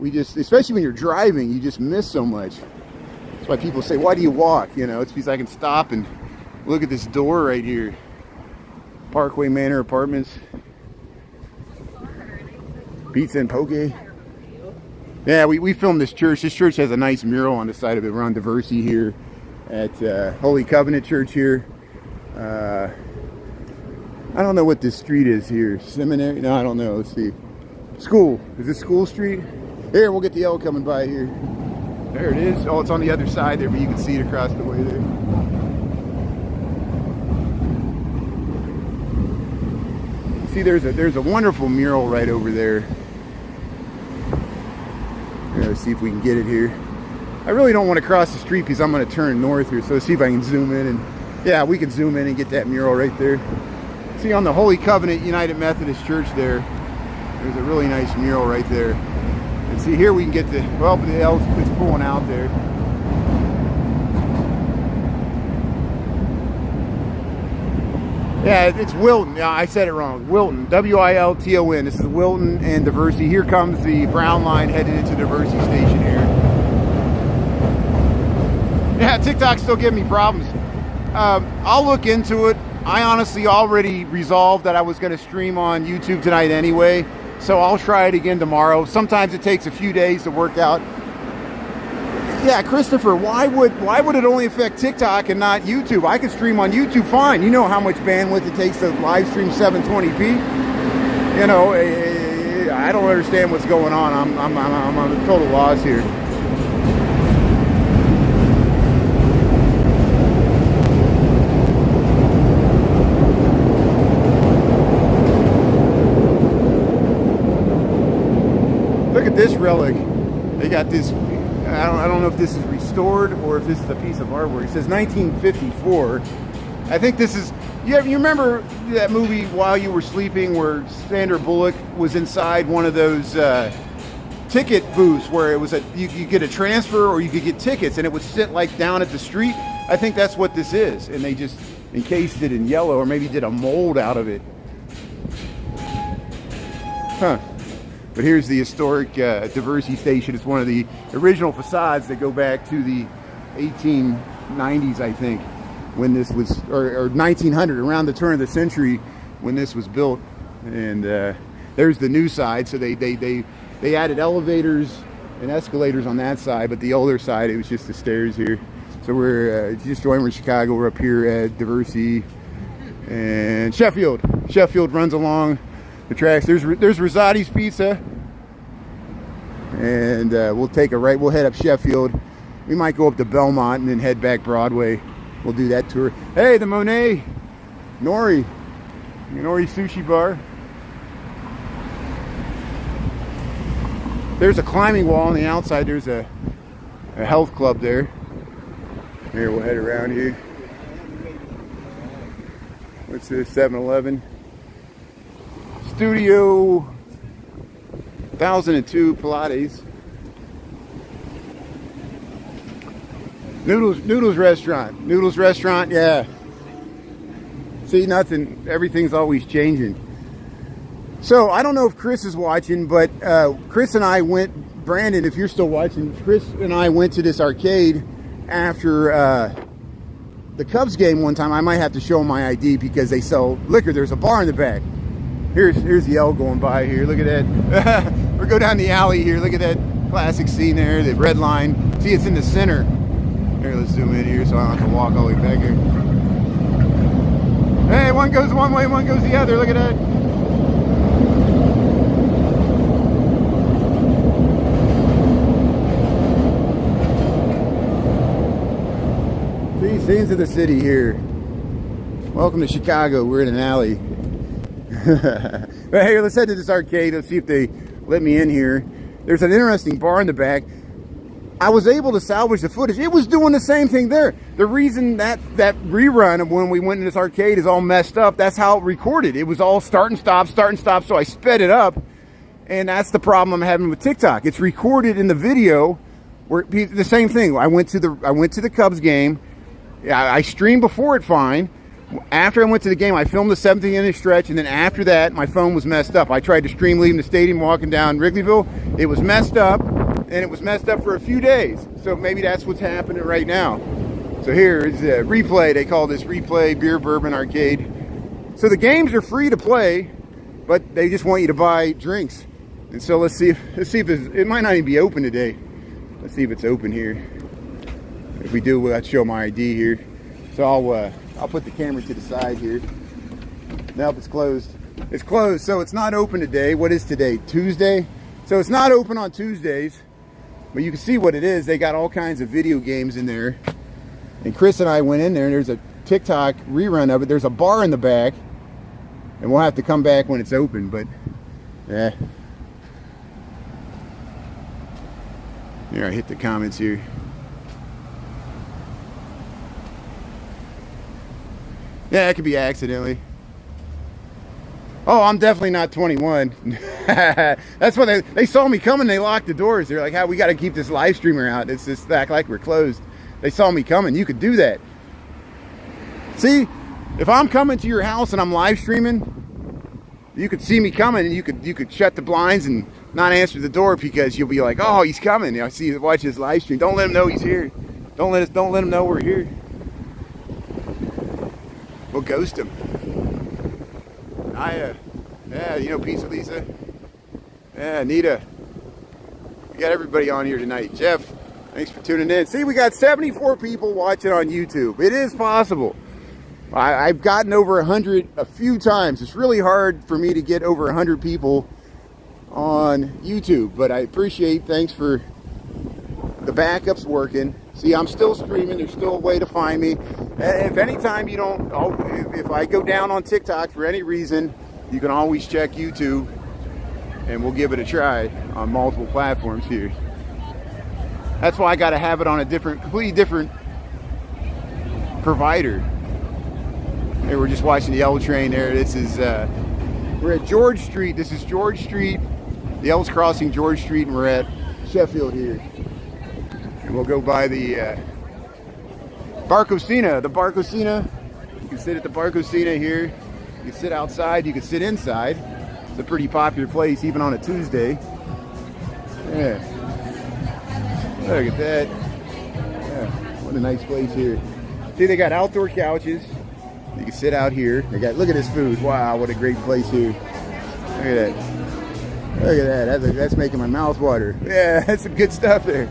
especially when you're driving, you just miss so much. That's why people say, why do you walk? You know, it's because I can stop and look at this door right here. Parkway Manor Apartments. Pizza and Poke. Yeah, we filmed this church. This church has a nice mural on the side of it. We're on Diversity here at Holy Covenant Church here. I don't know what this street is here. Seminary? No, I don't know. Let's see. School. Is this School Street? Here, we'll get the L coming by here. There it is. Oh, it's on the other side there, but you can see it across the way there. See, there's a wonderful mural right over there. Let's see if we can get it here. I really don't want to cross the street because I'm going to turn north here. So let's see if I can zoom in. And yeah, we can zoom in and get that mural right there. See, on the Holy Covenant United Methodist Church there. There's a really nice mural right there. And see here we can get the, well, the L it's pulling out there. Yeah, it's Wilton. Yeah, I said it wrong. Wilton. W-I-L-T-O-N. This is Wilton and Diversity. Here comes the Brown line headed into Diversity Station here. Yeah, TikTok's still giving me problems. I'll look into it. I honestly already resolved that I was going to stream on YouTube tonight anyway, so I'll try it again tomorrow. Sometimes it takes a few days to work out. Yeah, Christopher, why would it only affect TikTok and not YouTube? I can stream on YouTube fine. You know how much bandwidth it takes to live stream 720p. You know, I don't understand what's going on. I'm a total loss here. Look at this relic. They got this. I don't know if this is restored or if this is a piece of artwork. It says 1954. I think this is. You remember that movie While You Were Sleeping, where Sandra Bullock was inside one of those ticket booths where it was you get a transfer or you could get tickets, and it would sit like down at the street. I think that's what this is, and they just encased it in yellow, or maybe did a mold out of it. Huh. But here's the historic Diversity Station. It's one of the original facades that go back to the 1890s, I think, when this was, or 1900, around the turn of the century when this was built. And there's the new side. So they added elevators and escalators on that side, but the older side, it was just the stairs here. So we're just joined with Chicago. We're up here at Diversity and Sheffield. Sheffield runs along the tracks. There's Rosati's Pizza, and we'll take a right. We'll head up Sheffield. We might go up to Belmont and then head back Broadway. We'll do that tour. Hey, the Monet Nori Sushi Bar. There's a climbing wall on the outside. There's a health club there. Here, we'll head around here. What's this? 7-Eleven. Studio 1002 Pilates. Noodles restaurant, yeah. See, nothing, everything's always changing. So I don't know if Chris is watching, but Chris and I went, Brandon, if you're still watching, Chris and I went to this arcade after the Cubs game one time. I might have to show them my ID because they sell liquor. There's a bar in the back. Here's the L going by here. Look at that. We'll go down the alley here. Look at that classic scene there. The red line. See, it's in the center. Here, let's zoom in here so I don't have to walk all the way back here. Hey, one goes one way, one goes the other. Look at that. See, scenes of the city here. Welcome to Chicago. We're in an alley. But hey, let's head to this arcade. Let's see if they let me in here. There's an interesting bar in the back. I was able to salvage the footage. It was doing the same thing there. The reason that rerun of when we went in this arcade is all messed up, that's how it recorded. It was all start and stop, so I sped it up, and that's the problem I'm having with TikTok. It's recorded in the video where the same thing. I went to the Cubs game. I streamed before it fine. After I went to the game, I filmed the 17th inning stretch, and then after that, my phone was messed up. I tried to stream leaving the stadium, walking down Wrigleyville. It was messed up, and it was messed up for a few days. So maybe that's what's happening right now. So here is a replay. They call this replay beer bourbon arcade. So the games are free to play, but they just want you to buy drinks. And so let's see if it might not even be open today. Let's see if it's open here. If we do, we'll have to show my ID here. So I'll put the camera to the side here. Nope, it's closed. It's closed, so it's not open today. What is today? Tuesday? So it's not open on Tuesdays, but you can see what it is. They got all kinds of video games in there. And Chris and I went in there, and there's a TikTok rerun of it. There's a bar in the back, and we'll have to come back when it's open, but yeah. Here, I hit the comments here. Yeah, it could be accidentally. Oh, I'm definitely not 21. That's what they saw me coming. They locked the doors. They're like, "How we got to keep this live streamer out? It's just act like we're closed." They saw me coming. You could do that. See, if I'm coming to your house and I'm live streaming, you could see me coming, and you could shut the blinds and not answer the door because you'll be like, "Oh, he's coming." I see, watch his live stream. Don't let him know he's here. Don't let him know we're here. We'll ghost him. Yeah, you know Pizza Lisa? Yeah, Anita. We got everybody on here tonight. Jeff, thanks for tuning in. See, we got 74 people watching on YouTube. It is possible. I've gotten over 100 a few times. It's really hard for me to get over 100 people on YouTube, but I appreciate, thanks for the backups working. See, I'm still streaming. There's still a way to find me. If anytime you don't, if I go down on TikTok for any reason, you can always check YouTube, and we'll give it a try on multiple platforms here. That's why I got to have it on a completely different provider. Hey, we're just watching the L train there. This is, we're at George Street. This is George Street. The L's crossing George Street, and we're at Sheffield here. And we'll go by the Barcosina. The Barcosina. You can sit at the Barcosina here. You can sit outside. You can sit inside. It's a pretty popular place, even on a Tuesday. Yeah. Look at that. Yeah. What a nice place here. See, they got outdoor couches. You can sit out here. They got, look at this food. Wow, what a great place here. Look at that. Look at that. That's making my mouth water. Yeah, that's some good stuff there.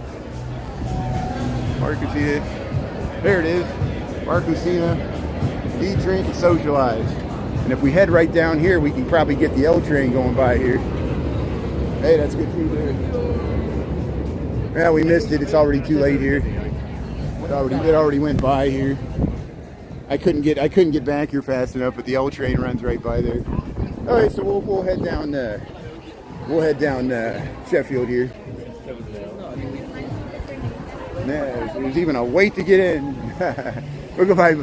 Barcosina. There it is. Barcosina. Eat, drink, and socialize. And if we head right down here, we can probably get the L train going by here. Hey, that's good food there. Yeah, we missed it. It's already too late here. It already went by here. I couldn't get back here fast enough, but the L train runs right by there. All right, so we'll head down. Sheffield here. Yeah, there's even a wait to get in. We'll go by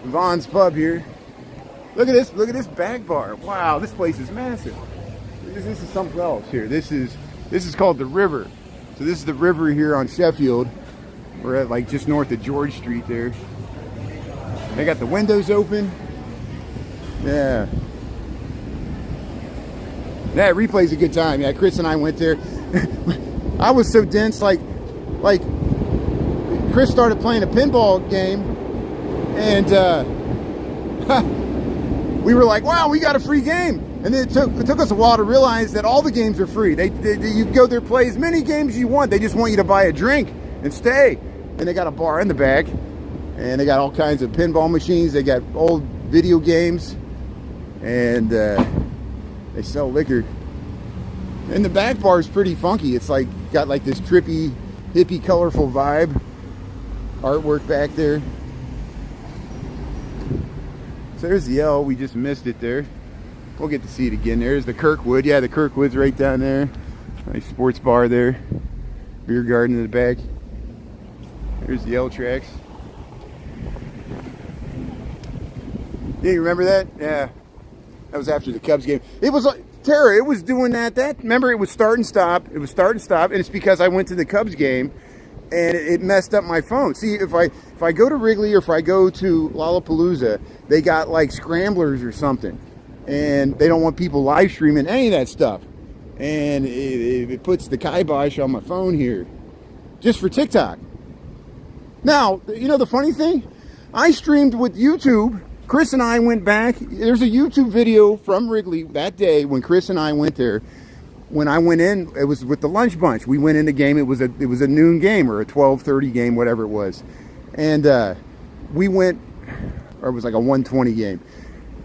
Vaughn's Pub here. Look at this! Look at this back bar. Wow, this place is massive. This is something else here. This is called the River. So this is the River here on Sheffield. We're at like just north of George Street there. They got the windows open. Yeah. Yeah, Replay's a good time. Yeah, Chris and I went there. I was so dense, like Chris started playing a pinball game, and we were like, wow, we got a free game. And then it took us a while to realize that all the games are free. You go there, play as many games as you want. They just want you to buy a drink and stay. And they got a bar in the back. And they got all kinds of pinball machines. They got old video games. And they sell liquor. And the back bar is pretty funky. It's like got like this trippy, hippie, colorful vibe. Artwork back there. So there's the L. We just missed it there. We'll get to see it again. There's the Kirkwood. Yeah, the Kirkwood's right down there. Nice sports bar there. Beer garden in the back. There's the L tracks. Yeah, you remember that? Yeah. That was after the Cubs game. It was like, Tara, it was doing that. Remember, it was start and stop. It was start and stop. And it's because I went to the Cubs game and it messed up my phone. See, if I go to Wrigley or if I go to Lollapalooza, they got like scramblers or something. And they don't want people live streaming any of that stuff. And it puts the kibosh on my phone here. Just for TikTok. Now, you know the funny thing? I streamed with YouTube. Chris and I went back. There's a YouTube video from Wrigley that day when Chris and I went there. When I went in, it was with the lunch bunch. We went in the game. It was a noon game or a 12:30 game, whatever it was. And we went, or it was like a 1:20 game.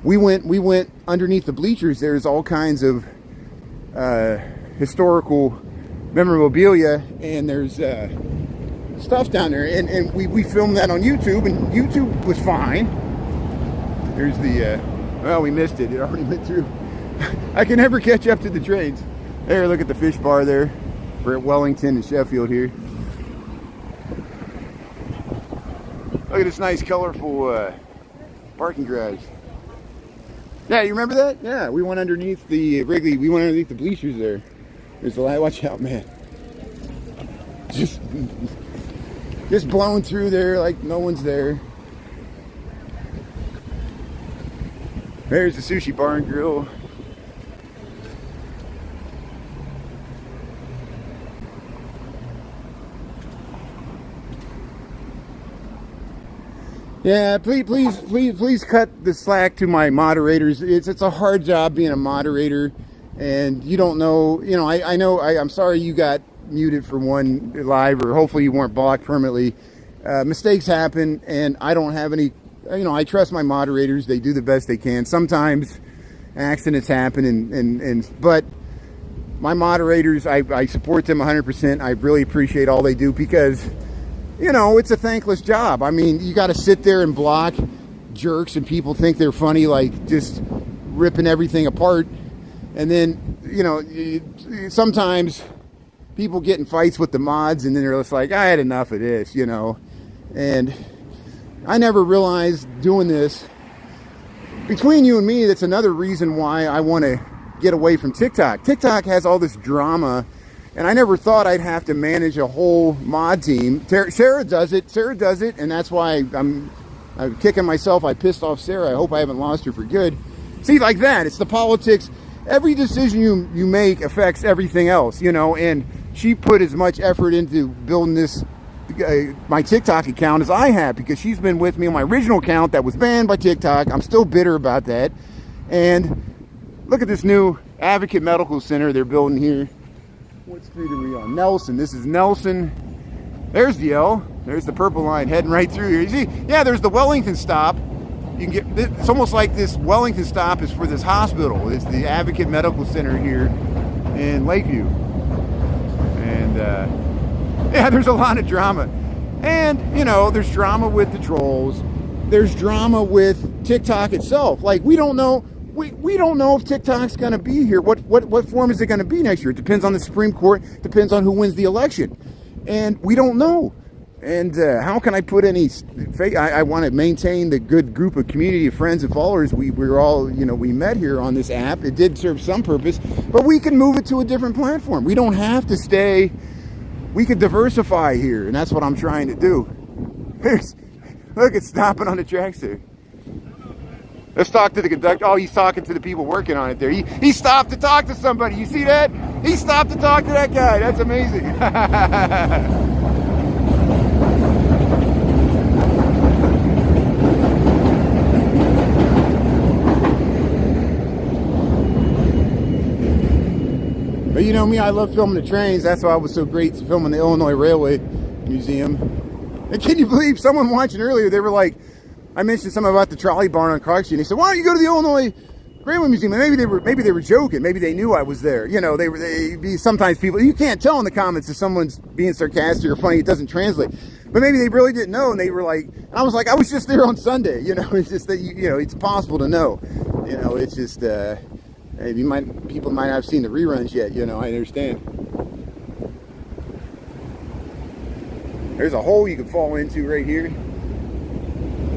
We went underneath the bleachers. There's all kinds of historical memorabilia, and there's stuff down there. And we filmed that on YouTube, and YouTube was fine. There's the, well, we missed it. It already went through. I can never catch up to the trains. There, look at the fish bar there. We're at Wellington and Sheffield here. Look at this nice, colorful parking garage. Yeah, you remember that? Yeah, we went underneath the Wrigley. We went underneath the bleachers there. There's a light. Watch out, man. Just blowing through there like no one's there. There's the sushi bar and grill. Yeah, please cut the slack to my moderators. It's a hard job being a moderator, and you don't know. You know, I'm sorry you got muted for one live, or hopefully you weren't blocked permanently. Mistakes happen, and I don't have any. You know, I trust my moderators. They do the best they can. Sometimes accidents happen, but my moderators, I support them 100%. I really appreciate all they do because, you know, it's a thankless job. I mean, you got to sit there and block jerks and people think they're funny, like just ripping everything apart. And then, you know, sometimes people get in fights with the mods and then they're just like, I had enough of this, you know. And I never realized doing this. Between you and me, that's another reason why I want to get away from TikTok. TikTok has all this drama. And I never thought I'd have to manage a whole mod team. Sarah does it, and that's why I'm kicking myself. I pissed off Sarah. I hope I haven't lost her for good. See, like that, it's the politics. Every decision you make affects everything else, you know, and she put as much effort into building this, my TikTok account as I have, because she's been with me on my original account that was banned by TikTok. I'm still bitter about that. And look at this new Advocate Medical Center they're building here. What street are we on? Nelson. This is Nelson. There's the L. There's the purple line heading right through here. You see? Yeah, there's the Wellington stop. You can get. It's almost like this Wellington stop is for this hospital. It's the Advocate Medical Center here in Lakeview. And yeah, there's a lot of drama. And you know, there's drama with the trolls. There's drama with TikTok itself. Like we don't know. We don't know if TikTok's going to be here. What form is it going to be next year? It depends on the Supreme Court. Depends on who wins the election. And we don't know. And how can I put any fake? I want to maintain the good group of community of friends and followers. We're all, you know, we met here on this app. It did serve some purpose. But we can move it to a different platform. We don't have to stay. We could diversify here. And that's what I'm trying to do. Look, it's stopping on the tracks there. Let's talk to the conductor. Oh, he's talking to the people working on it there. He stopped to talk to somebody. You see that? He stopped to talk to that guy. That's amazing. But you know me, I love filming the trains. That's why it was so great filming the Illinois Railway Museum. And can you believe someone watching earlier, they were like, I mentioned something about the trolley barn on Clark Street. They said, "Why don't you go to the Illinois Railway Museum?" And maybe they were joking. Maybe they knew I was there. You know, sometimes people, you can't tell in the comments if someone's being sarcastic or funny. It doesn't translate. But maybe they really didn't know, and they were like, and I was like, I was just there on Sunday. You know, it's just that you know, it's possible to know. You know, it's just people might not have seen the reruns yet. You know, I understand. There's a hole you can fall into right here.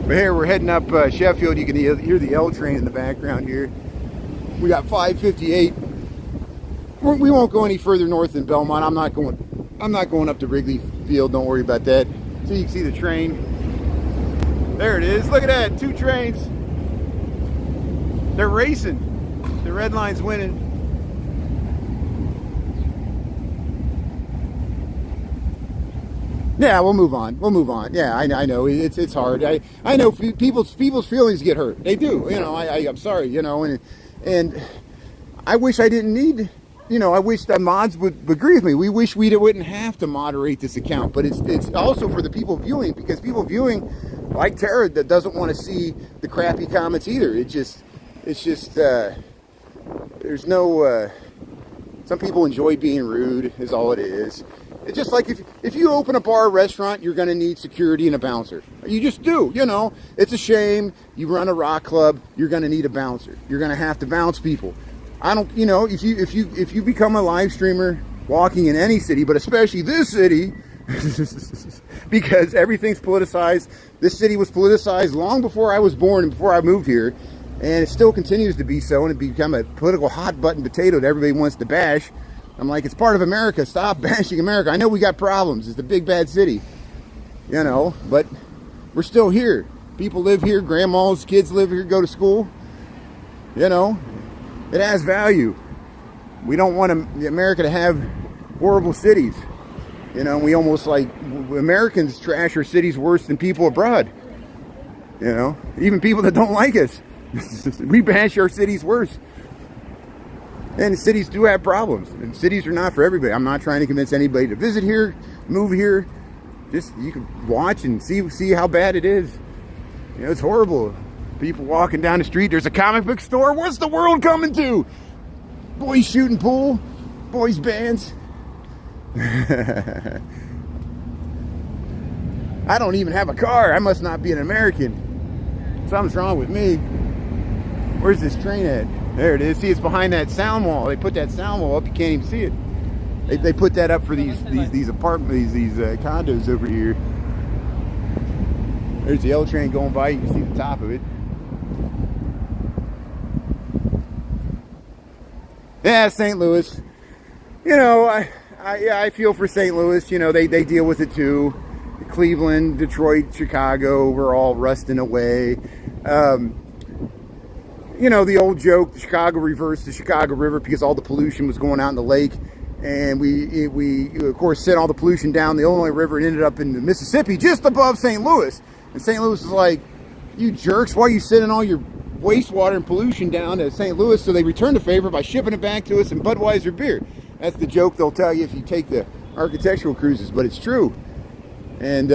But here we're heading up Sheffield. You can hear the L train in the background here. We got 558. We won't go any further north than Belmont. I'm not going up to Wrigley Field. Don't worry about that. So you can see the train. There it is. Look at that. 2 trains. They're racing. The red line's winning. Yeah, we'll move on. Yeah, I know it's hard. I know people's feelings get hurt. They do. You know, I'm sorry. You know, and I wish I didn't need. You know, I wish that mods would agree with me. We wish we wouldn't have to moderate this account, but it's also for the people viewing, because people viewing, like Tara, that doesn't want to see the crappy comments either. It's just there's no. Some people enjoy being rude, is all it is. It's just like if you open a bar or restaurant, you're going to need security and a bouncer. You just do, you know. It's a shame. You run a rock club, you're going to need a bouncer. You're going to have to bounce people. I don't, you know, if you become a live streamer walking in any city, but especially this city, because everything's politicized. This city was politicized long before I was born and before I moved here. And it still continues to be so, and it become a political hot button potato that everybody wants to bash. I'm like, it's part of America. Stop bashing America. I know we got problems. It's a big bad city, you know, but we're still here. People live here. Grandmas, kids live here, go to school. You know, it has value. We don't want America to have horrible cities. You know, we almost like Americans trash our cities worse than people abroad. You know, even people that don't like us. We bash our cities worse. And cities do have problems. And cities are not for everybody. I'm not trying to convince anybody to visit here, move here. Just, you can watch and see how bad it is. You know, it's horrible. People walking down the street. There's a comic book store. What's the world coming to? Boys shooting pool. Boys bands. I don't even have a car. I must not be an American. Something's wrong with me. Where's this train at? There it is. See, it's behind that sound wall. They put that sound wall up. You can't even see it. They put that up for these apartments, these condos over here. There's the L train going by. You can see the top of it. Yeah, St. Louis. You know, I feel for St. Louis. You know, they deal with it too. Cleveland, Detroit, Chicago, we're all rusting away. You know, the old joke, the Chicago reversed the Chicago River because all the pollution was going out in the lake. And we of course, sent all the pollution down the Illinois River and ended up in the Mississippi just above St. Louis. And St. Louis is like, you jerks, why are you sending all your wastewater and pollution down to St. Louis? So they returned the favor by shipping it back to us in Budweiser beer. That's the joke they'll tell you if you take the architectural cruises, but it's true. And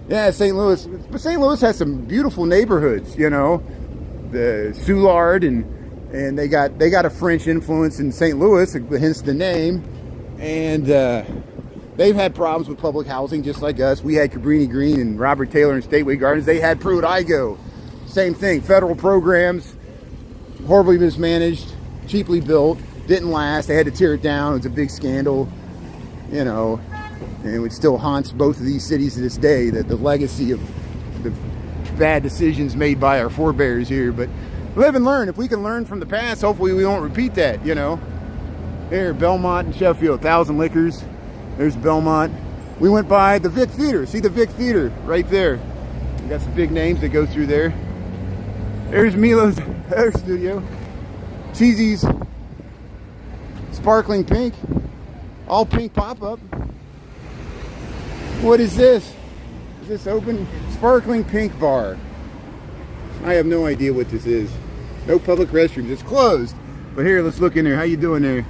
yeah, St. Louis. But St. Louis has some beautiful neighborhoods, you know. The Soulard, and they got a French influence in St. Louis, hence the name. And they've had problems with public housing just like us. We had Cabrini Green and Robert Taylor and Stateway Gardens. They had Pruitt-Igoe. Same thing. Federal programs, horribly mismanaged, cheaply built, didn't last. They had to tear it down. It was a big scandal, you know. And it still haunts both of these cities to this day, that the legacy of the bad decisions made by our forebears here. But live and learn. If we can learn from the past, hopefully we won't repeat that, you know. Here, Belmont and Sheffield, 1,000 Liquors. There's Belmont. We went by the Vic Theater. See the Vic Theater right there. We got some big names that go through there. There's Milo's hair studio. Cheesy's Sparkling Pink. All pink pop-up. What is this? Is this open? Sparkling Pink Bar. I have no idea what this is. No public restrooms. It's closed. But here, let's look in there. How you doing there?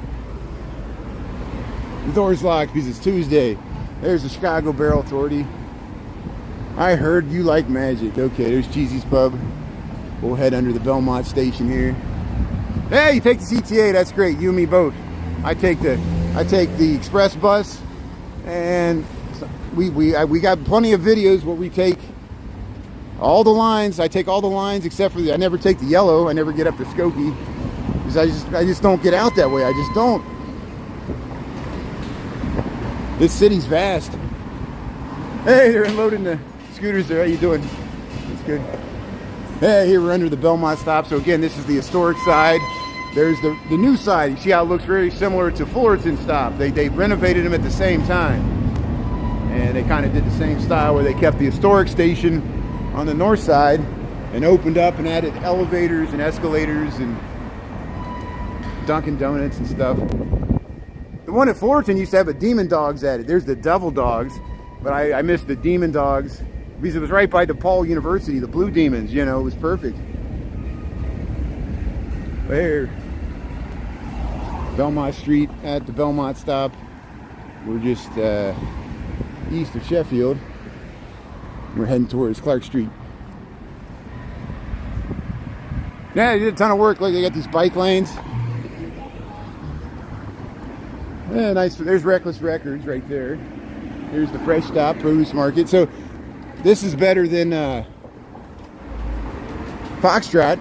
The door's locked because it's Tuesday. There's the Chicago Barrel Authority. I heard you like magic. Okay, there's Cheesy's Pub. We'll head under the Belmont station here. Hey, you take the CTA. That's great. You and me both. I take the express bus, and we got plenty of videos where we take all the lines. I take all the lines except for I never take the yellow. I never get up to Skokie because I just don't get out that way. I just don't. This city's vast. Hey, they're unloading the scooters there. How you doing? That's good. Hey, here we're under the Belmont stop. So again, this is the historic side. There's the new side. You see how it looks very similar to Fullerton stop. They renovated them at the same time. And they kind of did the same style where they kept the historic station on the north side and opened up and added elevators and escalators and Dunkin' Donuts and stuff. The one at Fullerton used to have a Demon Dogs at it. There's the Devil Dogs, but I missed the Demon Dogs because it was right by DePaul University, the Blue Demons, you know, it was perfect. There. Belmont Street at the Belmont stop. We're just east of Sheffield. We're heading towards Clark Street. Yeah, they did a ton of work. Look, they got these bike lanes. Yeah, nice. There's Reckless Records right there. Here's the Fresh Stop Produce Market. So this is better than Foxtrot.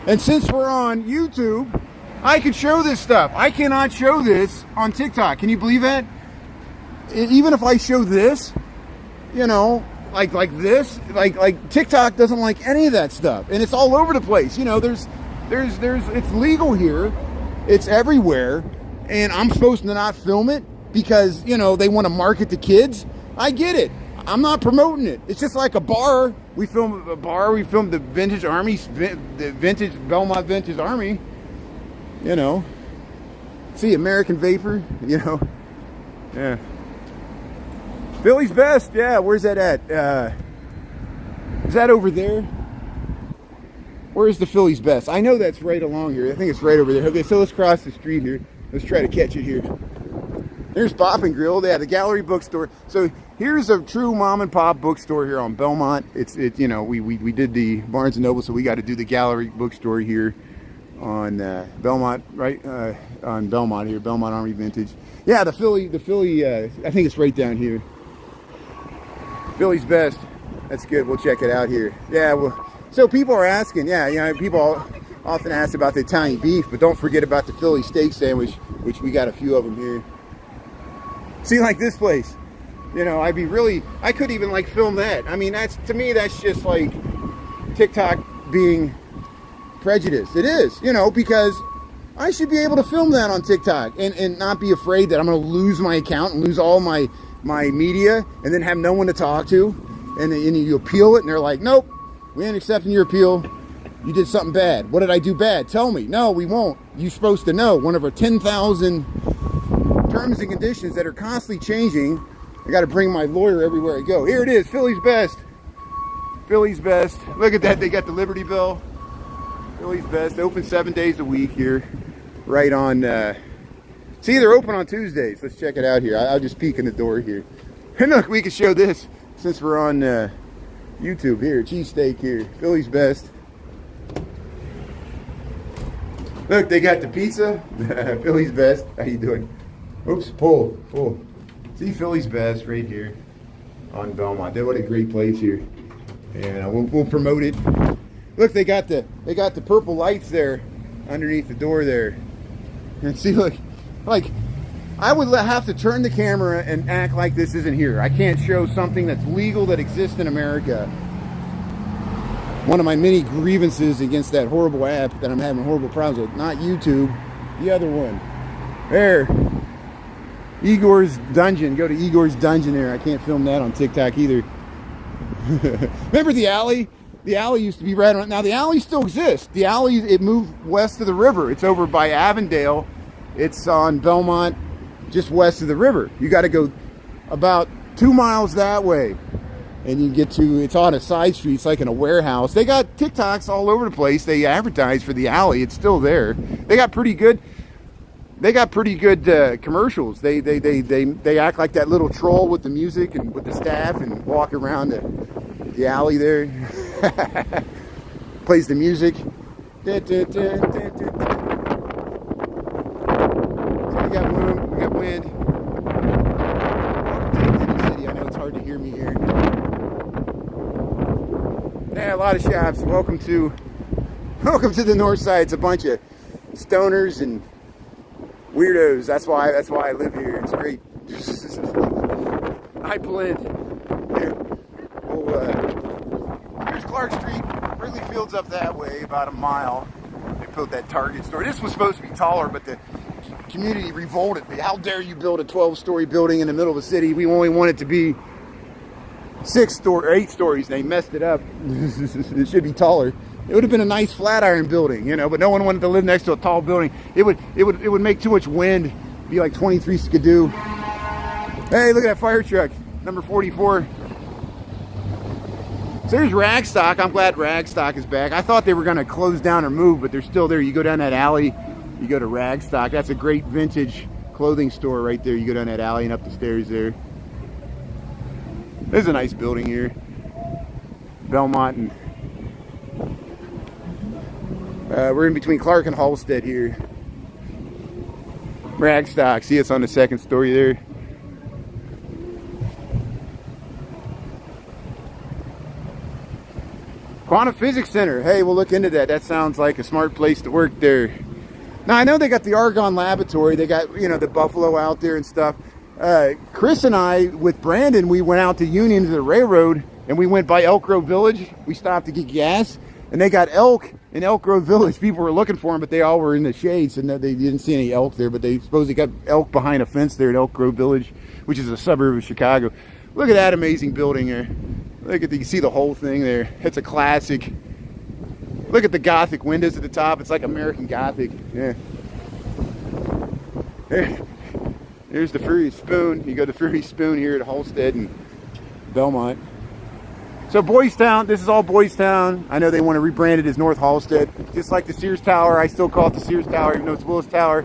And since we're on YouTube, I could show this stuff. I cannot show this on TikTok. Can you believe that? Even if I show this, you know, like this, like TikTok doesn't like any of that stuff, and it's all over the place. You know, there's it's legal here, it's everywhere, and I'm supposed to not film it because, you know, they want to market to kids. I get it. I'm not promoting it. It's just like a bar. We filmed a bar. We filmed the Vintage Army, the vintage Belmont Vintage Army. You know, see American Vapor. You know, yeah. Philly's Best. Yeah, where's that at? Is that over there? Where's the Philly's Best? I know that's right along here. I think it's right over there. Okay, so let's cross the street here. Let's try to catch it here. There's Bop and Grill. They have the Gallery Bookstore. So here's a true mom and pop bookstore here on Belmont. It's you know, we did the Barnes and Noble, so we got to do the Gallery Bookstore here on Belmont, right? On Belmont here, Belmont Army Vintage. Yeah, the Philly. I think it's right down here. Philly's Best. That's good. We'll check it out here. Yeah. Well, so people are asking. Yeah, you know, people often ask about the Italian beef, but don't forget about the Philly steak sandwich, which we got a few of them here. See, like this place, you know, I couldn't even like film that. I mean, to me, that's just like TikTok being prejudiced. It is, you know, because I should be able to film that on TikTok and not be afraid that I'm going to lose my account and lose all my media and then have no one to talk to. And you appeal it and they're like, nope, we ain't accepting your appeal. You did something bad. What did I do bad? Tell me. No, we won't. You're supposed to know. One of our 10,000 terms and conditions that are constantly changing. I got to bring my lawyer everywhere I go. Here it is, Philly's Best. Philly's Best. Look at that, they got the Liberty Bell. Philly's Best. Open 7 days a week here. Right on, see, they're open on Tuesdays. Let's check it out here. I'll just peek in the door here. And look, we can show this since we're on YouTube here. Cheesesteak here. Philly's Best. Look, they got the pizza. Philly's Best. How you doing? Oops, pull. See, Philly's Best right here on Belmont. What a great place here. And we'll promote it. Look, they got the purple lights there underneath the door there. And see, look, like I would have to turn the camera and act like this isn't here. I can't show something that's legal that exists in America. One of my many grievances against that horrible app that I'm having horrible problems with. Not YouTube, the other one. There. Igor's Dungeon. Go to Igor's Dungeon there. I can't film that on TikTok either. Remember the alley? The alley used to be right on. Now the alley still exists. The alley, it moved west of the river. It's over by Avondale. It's on Belmont, just west of the river. You got to go about 2 miles that way. And you get to, it's on a side street. It's like in a warehouse. They got TikToks all over the place. They advertise for the alley. It's still there. They got pretty good commercials. They act like that little troll with the music and with the staff and walk around the alley there. Plays the music. So we got wind. We got wind. City. I know it's hard to hear me here. Yeah, a lot of shops. Welcome to the north side. It's a bunch of stoners and weirdos. That's why I live here. It's great. I blend. Here. Here's Clark Street. Wrigley Field's up that way, about a mile. They built that Target store. This was supposed to be taller, but the community revolted. How dare you build a 12-story building in the middle of a city? We only want it to be 8 stories. They messed it up. It should be taller. It would have been a nice Flatiron building, you know, but no one wanted to live next to a tall building. It would make too much wind. It'd be like 23 Skidoo. Hey, look at that fire truck, number 44. So there's Ragstock. I'm glad Ragstock is back. I thought they were going to close down or move, but they're still there. You go down that alley, you go to Ragstock. That's a great vintage clothing store right there. You go down that alley and up the stairs there. There's a nice building here. Belmont and we're in between Clark and Halstead here. Ragstock. See, it's on the second story there. Quantum Physics Center. Hey, we'll look into that. That sounds like a smart place to work there. Now, I know they got the Argonne Laboratory. They got, you know, the Buffalo out there and stuff. Chris and I, with Brandon, we went out to Union to the railroad And we went by Elk Grove Village. We stopped to get gas, and they got elk in Elk Grove Village. People were looking for them, but they all were in the shade, so they didn't see any elk there. But they supposedly got elk behind a fence there at Elk Grove Village, which is a suburb of Chicago. Look at that amazing building there. Look at you can see the whole thing there. It's a classic. Look at the Gothic windows at the top. It's like American Gothic. Yeah. Here's the Furry Spoon. You go to Furry Spoon here at Halstead and Belmont. So Boys Town, this is all Boys Town. I know they want to rebrand it as North Halstead. Just like the Sears Tower, I still call it the Sears Tower, even though it's Willis Tower.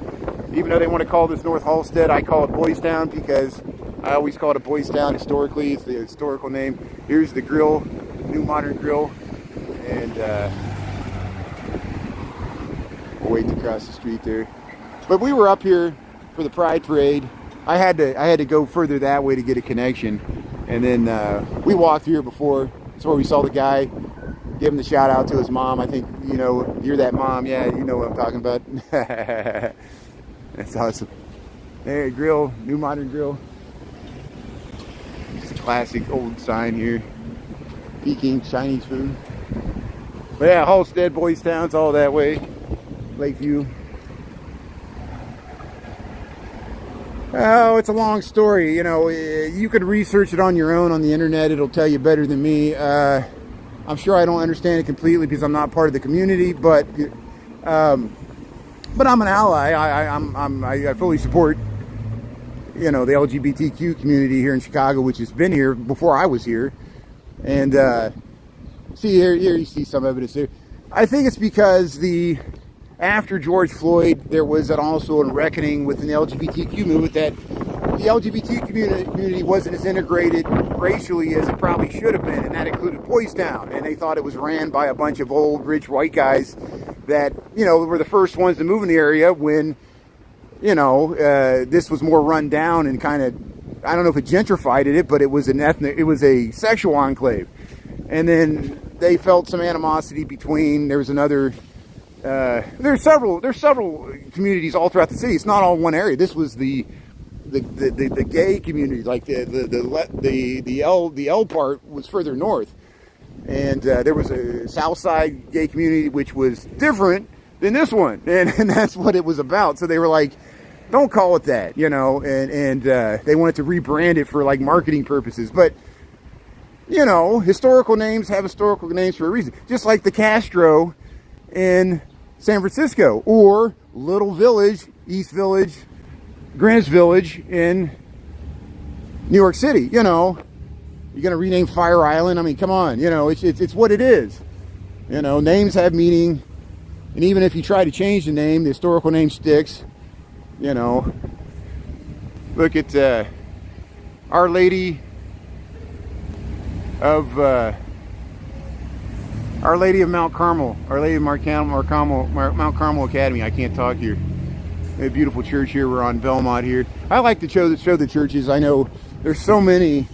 Even though they want to call this North Halstead, I call it Boys Town because I always call it a Boys Town historically. It's the historical name. Here's the grill, new modern grill. And we'll wait to cross the street there. But we were up here for the Pride Parade. I had to go further that way to get a connection. And then we walked here before. That's where we saw the guy. Give him the shout out to his mom. I think, you know, you're that mom. Yeah, you know what I'm talking about. That's awesome. There, grill, new modern grill. It's a classic old sign here. Peking Chinese food. But yeah, Halstead, Boys Town, it's all that way. Lakeview. Oh, it's a long story. You know, you could research it on your own on the internet. It'll tell you better than me. I'm sure I don't understand it completely because I'm not part of the community, but I'm an ally. I fully support, you know, the LGBTQ community here in Chicago, which has been here before I was here. And see here you see some evidence there. I think it's because after George Floyd, there was also a reckoning within the LGBTQ movement that the LGBT community wasn't as integrated racially as it probably should have been, and that included Boys Town. And they thought it was ran by a bunch of old, rich white guys that, you know, were the first ones to move in the area when, you know, this was more run down and kind of, I don't know if it gentrified it, but it was a sexual enclave. And then they felt some animosity between, there was another, there's several communities all throughout the city. It's not all one area. This was the gay community, like the L part was further north, and there was a South Side gay community which was different than this one, and that's what it was about. So they were like, don't call it that, you know, and they wanted to rebrand it for like marketing purposes, but. You know, historical names have historical names for a reason. Just like the Castro in San Francisco, or Little Village, East Village, Greenwich Village in New York City. You know, you're gonna rename Fire Island. I mean, come on. You know, it's what it is. You know, names have meaning, and even if you try to change the name, the historical name sticks. You know, look at Our Lady of Mount Carmel, Our Lady of Mount Carmel Academy. I can't talk here. A beautiful church here. We're on Belmont here. I like to show the churches. I know there's so many.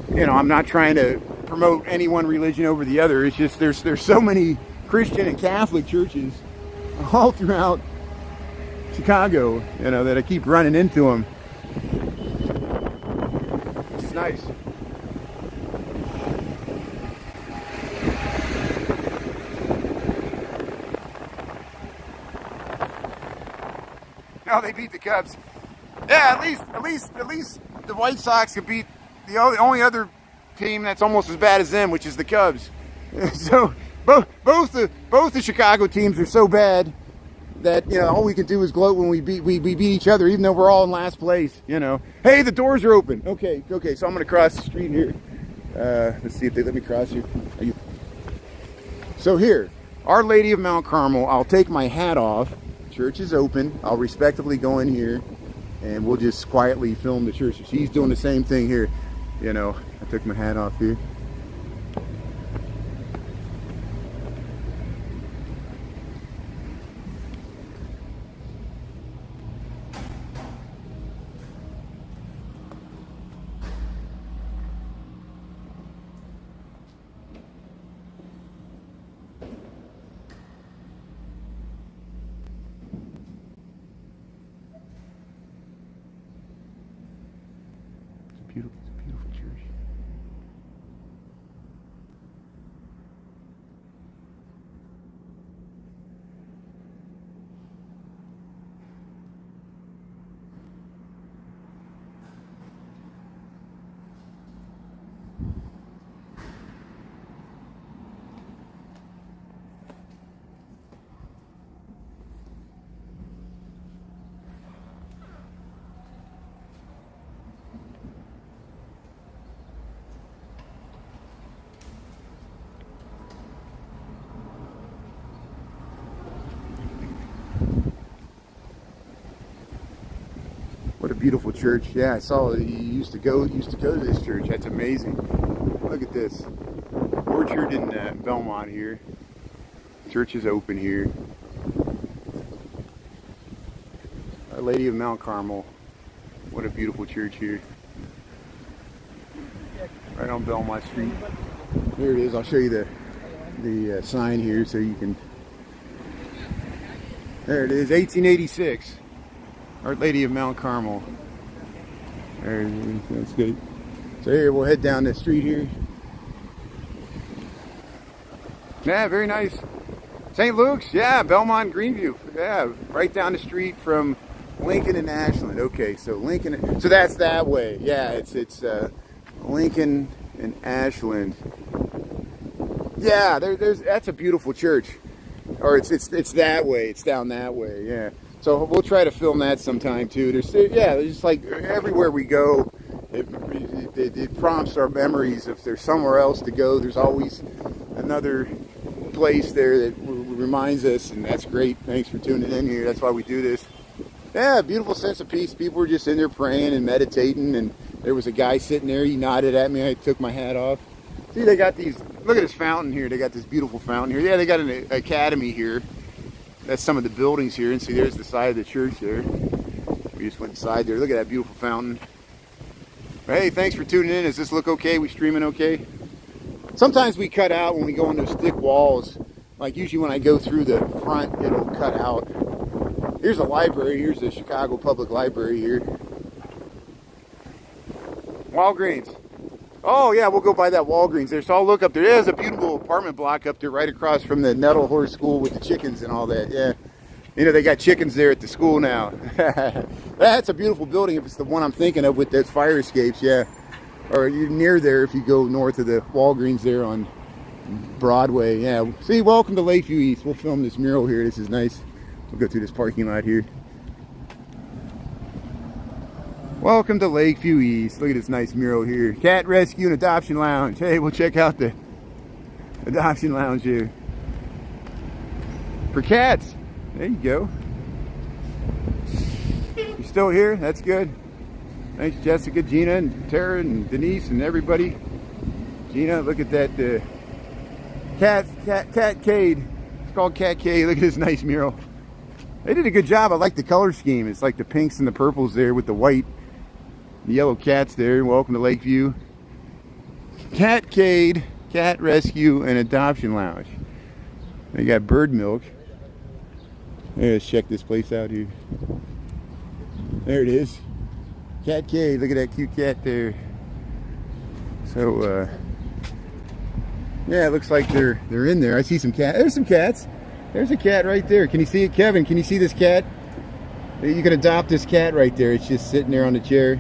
You know, I'm not trying to promote any one religion over the other. It's just there's so many Christian and Catholic churches all throughout Chicago. You know, that I keep running into them. Which is nice. No, they beat the Cubs. Yeah, at least the White Sox could beat the only other team that's almost as bad as them, which is the Cubs. So both the Chicago teams are so bad that, you know, all we can do is gloat when we beat each other, even though we're all in last place. You know, hey, the doors are open. Okay, so I'm gonna cross the street here. Let's see if they let me cross here. So here, Our Lady of Mount Carmel. I'll take my hat off. Church is open. I'll respectively go in here and we'll just quietly film the church. She's doing the same thing here. You know, I took my hat off here. It's a beautiful church. What a beautiful church. Yeah, I saw you used to go to this church. That's amazing. Look at this. Orchard in Belmont here. Church is open here. Our Lady of Mount Carmel. What a beautiful church here. Right on Belmont Street. There it is. I'll show you the sign here so you can. There it is, 1886. Our Lady of Mount Carmel. There it is. That's good. So here we'll head down the street here. Yeah, very nice. St. Luke's, yeah, Belmont, Greenview. Yeah, right down the street from Lincoln and Ashland. Okay, so Lincoln, so that's that way. Yeah, it's Lincoln and Ashland. Yeah, that's a beautiful church. Or it's that way. It's down that way. Yeah. So we'll try to film that sometime too. There's just like everywhere we go, it prompts our memories. If there's somewhere else to go, there's always another place there that reminds us, and that's great. Thanks for tuning in here. That's why we do this. Yeah, beautiful sense of peace. People were just in there praying and meditating, and there was a guy sitting there. He nodded at me. I took my hat off. See, they got these. Look at this fountain here. They got this beautiful fountain here. Yeah, they got an academy here. That's some of the buildings here, and see, there's the side of the church there. We just went inside there. Look at that beautiful fountain. Hey, thanks for tuning in. Does this look okay? We streaming okay? Sometimes we cut out when we go on those thick walls. Like usually when I go through the front, it'll cut out. Here's a library. Here's the Chicago Public Library here. Walgreens. Oh yeah, we'll go by that Walgreens there. So I'll look up there. There's a beautiful apartment block up there right across from the Nettle Horse School with the chickens and all that. Yeah. You know, they got chickens there at the school now. That's a beautiful building if it's the one I'm thinking of with those fire escapes, yeah. Or you're near there if you go north of the Walgreens there on Broadway. Yeah. See, welcome to Lakeview East. We'll film this mural here. This is nice. We'll go through this parking lot here. Welcome to Lakeview East. Look at this nice mural here. Cat Rescue and Adoption Lounge. Hey, we'll check out the Adoption Lounge here. For cats. There you go. You still here? That's good. Thanks, Jessica, Gina, and Tara, and Denise, and everybody. Gina, look at that Catcade. It's called Catcade. Look at this nice mural. They did a good job. I like the color scheme. It's like the pinks and the purples there with the white, the yellow cats there. Welcome to Lakeview. Catcade, Cat Rescue and Adoption Lounge. They got bird milk. Let's check this place out here. There it is. Catcade. Look at that cute cat there. So yeah, it looks like they're in there. I see some cat. There's some cats. There's a cat right there. Can you see it, Kevin? Can you see this cat? You can adopt this cat right there. It's just sitting there on the chair.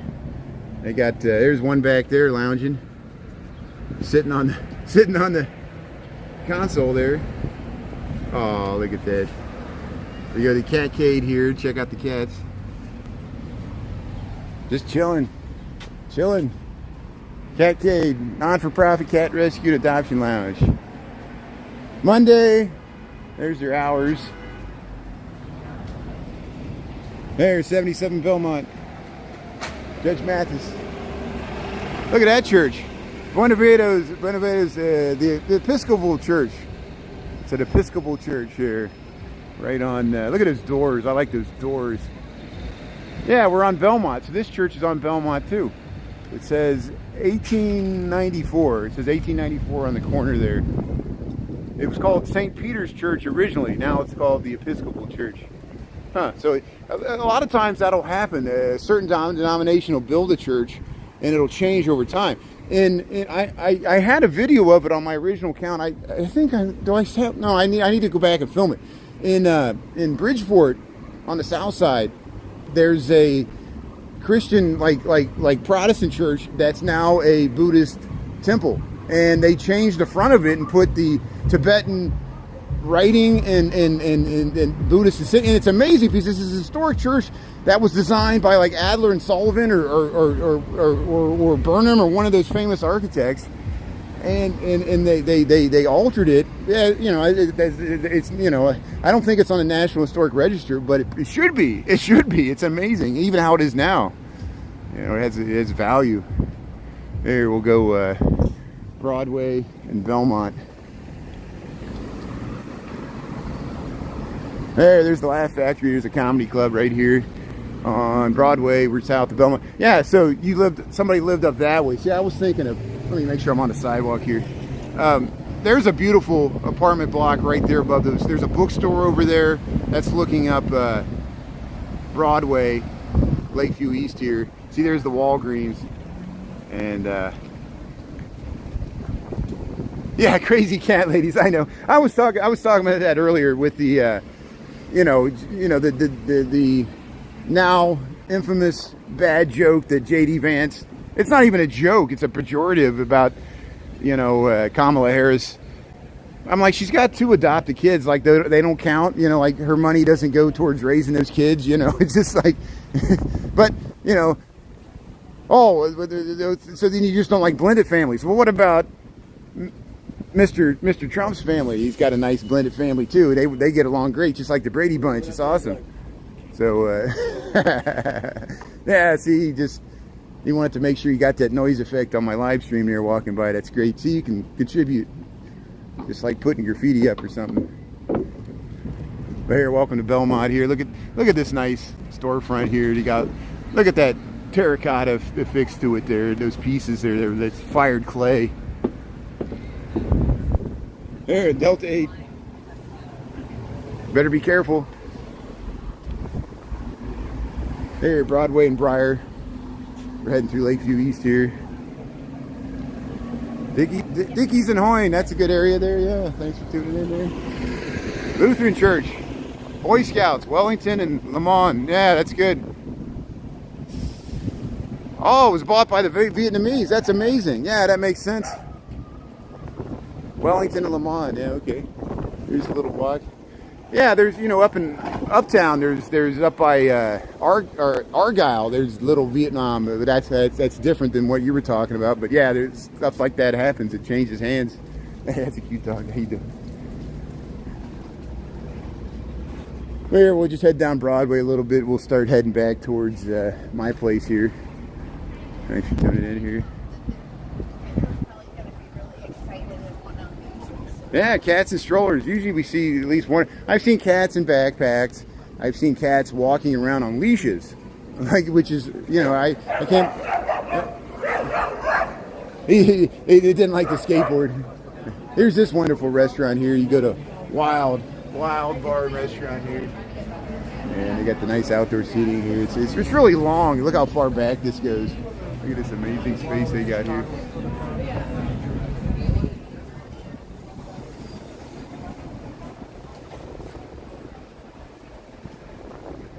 They got there's one back there lounging, sitting on the console there. Oh, look at that. We got the Catcade here. Check out the cats. Just chilling. Catcade, non-for-profit cat rescue and adoption lounge. Monday. There's your hours. There's 77 Belmont. Judge Mathis. Look at that church. Buenavento's, the Episcopal Church. It's an Episcopal church here. Right on, look at those doors. I like those doors. Yeah, we're on Belmont. So this church is on Belmont too. It says 1894. It says 1894 on the corner there. It was called St. Peter's Church originally. Now it's called the Episcopal Church. Huh. So a lot of times that'll happen. A certain denomination will build a church and it'll change over time. And I had a video of it on my original account. I think I need to go back and film it. In Bridgeport on the south side, there's a Christian like Protestant church that's now a Buddhist temple. And they changed the front of it and put the Tibetan writing and Buddhist, and it's amazing because this is a historic church that was designed by like Adler and Sullivan or Burnham or one of those famous architects, and they altered it. Yeah, you know, it's you know, I don't think it's on the National Historic Register, but it should be. It should be. It's amazing, even how it is now. You know, it has value. There, we'll go Broadway and Belmont. There's the Laugh Factory. There's a comedy club right here on Broadway. We're south of Belmont. Yeah, so somebody lived up that way. See, I was thinking of, let me make sure I'm on the sidewalk here. There's a beautiful apartment block right there above those. There's a bookstore over there that's looking up Broadway, Lakeview East here. See, there's the Walgreens. And yeah, crazy cat ladies. I know. I was talking about that earlier with the the now infamous bad joke that J.D. Vance. It's not even a joke. It's a pejorative about Kamala Harris. I'm like, she's got 2 adopted kids. Like they don't count. You know, like her money doesn't go towards raising those kids. You know, it's just like, but you know. Oh, so then you just don't like blended families. Well, what about Mr. Trump's family? He's got a nice blended family too. They get along great, just like the Brady Bunch. It's awesome. So yeah, see, he wanted to make sure you got that noise effect on my live stream there walking by. That's great. See, you can contribute, just like putting graffiti up or something. But here, welcome to Belmont. Here, look at this nice storefront here. Look at that terracotta affixed to it there, those pieces there, that's fired clay. There, Delta 8. Better be careful. There, Broadway and Briar. We're heading through Lakeview East here. Dickey's and Hoyne, that's a good area there, yeah. Thanks for tuning in there. Lutheran Church. Boy Scouts, Wellington and Lamont. Yeah, that's good. Oh, it was bought by the Vietnamese. That's amazing. Yeah, that makes sense. Wellington and Lamont. Yeah, okay. Here's a little walk. Yeah, there's, up in Uptown, there's up by Argyle, there's Little Vietnam. That's different than what you were talking about. But yeah, there's stuff like that happens. It changes hands. That's a cute dog. How you doing? Here, we'll just head down Broadway a little bit. We'll start heading back towards my place here. Thanks for tuning in here. Yeah, cats and strollers. Usually we see at least one. I've seen cats in backpacks. I've seen cats walking around on leashes, which is, I can't. They didn't like the skateboard. Here's this wonderful restaurant here. You go to Wild Bar restaurant here, and they got the nice outdoor seating here. It's really long. Look how far back this goes. Look at this amazing space they got here.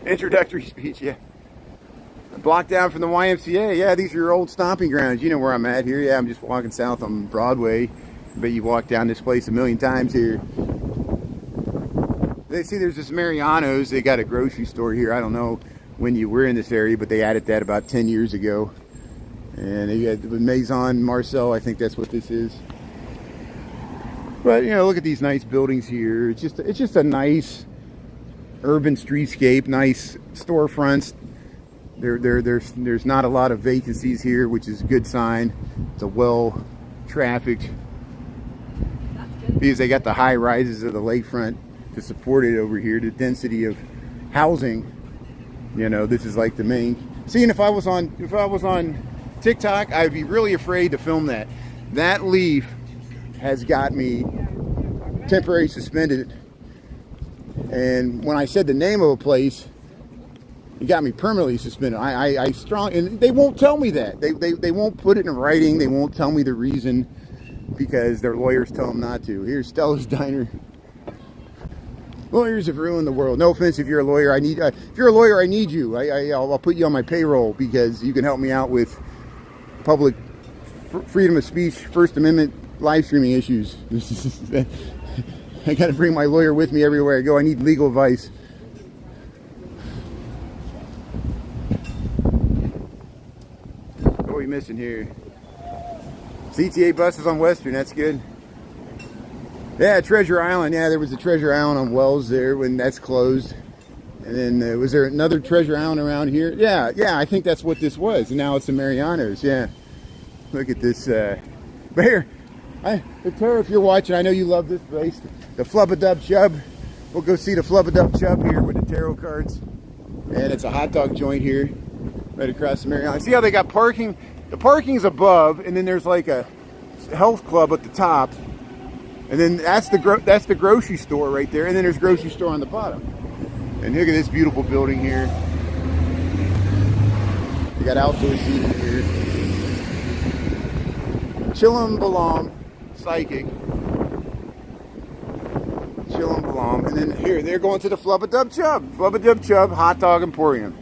Introductory speech, yeah. A block down from the YMCA. Yeah, these are your old stomping grounds. You know where I'm at here. Yeah, I'm just walking south on Broadway. I bet you walked down this place a million times here. They see there's this Mariano's. They got a grocery store here. I don't know when you were in this area, but they added that about 10 years ago. And they got the Maison Marcel. I think that's what this is. But look at these nice buildings here. It's just a nice urban streetscape, nice storefronts. There's not a lot of vacancies here, which is a good sign. It's a well trafficked, because they got the high rises of the lakefront to support it over here. The density of housing, this is like the main. Seeing if I was on TikTok, I'd be really afraid to film that. That leaf has got me temporarily suspended. And when I said the name of a place, it got me permanently suspended. I strong, and they won't tell me that. They won't put it in writing. They won't tell me the reason, because their lawyers tell them not to. Here's Stella's Diner. Lawyers have ruined the world. No offense if you're a lawyer. If you're a lawyer, I need you. I'll put you on my payroll, because you can help me out with public freedom of speech, First Amendment live streaming issues. I got to bring my lawyer with me everywhere I go. I need legal advice. What are we missing here? CTA buses on Western, that's good. Yeah, Treasure Island. Yeah, there was a Treasure Island on Wells there when that's closed. And then was there another Treasure Island around here? Yeah, I think that's what this was. And now it's the Marianos. Yeah. Look at this. But here, Tara, if you're watching, I know you love this place. The Flub-a-Dub Chub. We'll go see the Flub-a-Dub Chub here with the tarot cards. And it's a hot dog joint here, right across the Marianos. See how they got parking? The parking's above, and then there's like a health club at the top. And then that's the grocery store right there. And then there's a grocery store on the bottom. And look at this beautiful building here. You got outdoor seating here. Chillum Balam Psychic. Chillum Balam. And then here, they're going to the Flub-a-Dub Chub. Flub-a-Dub Chub Hot Dog Emporium.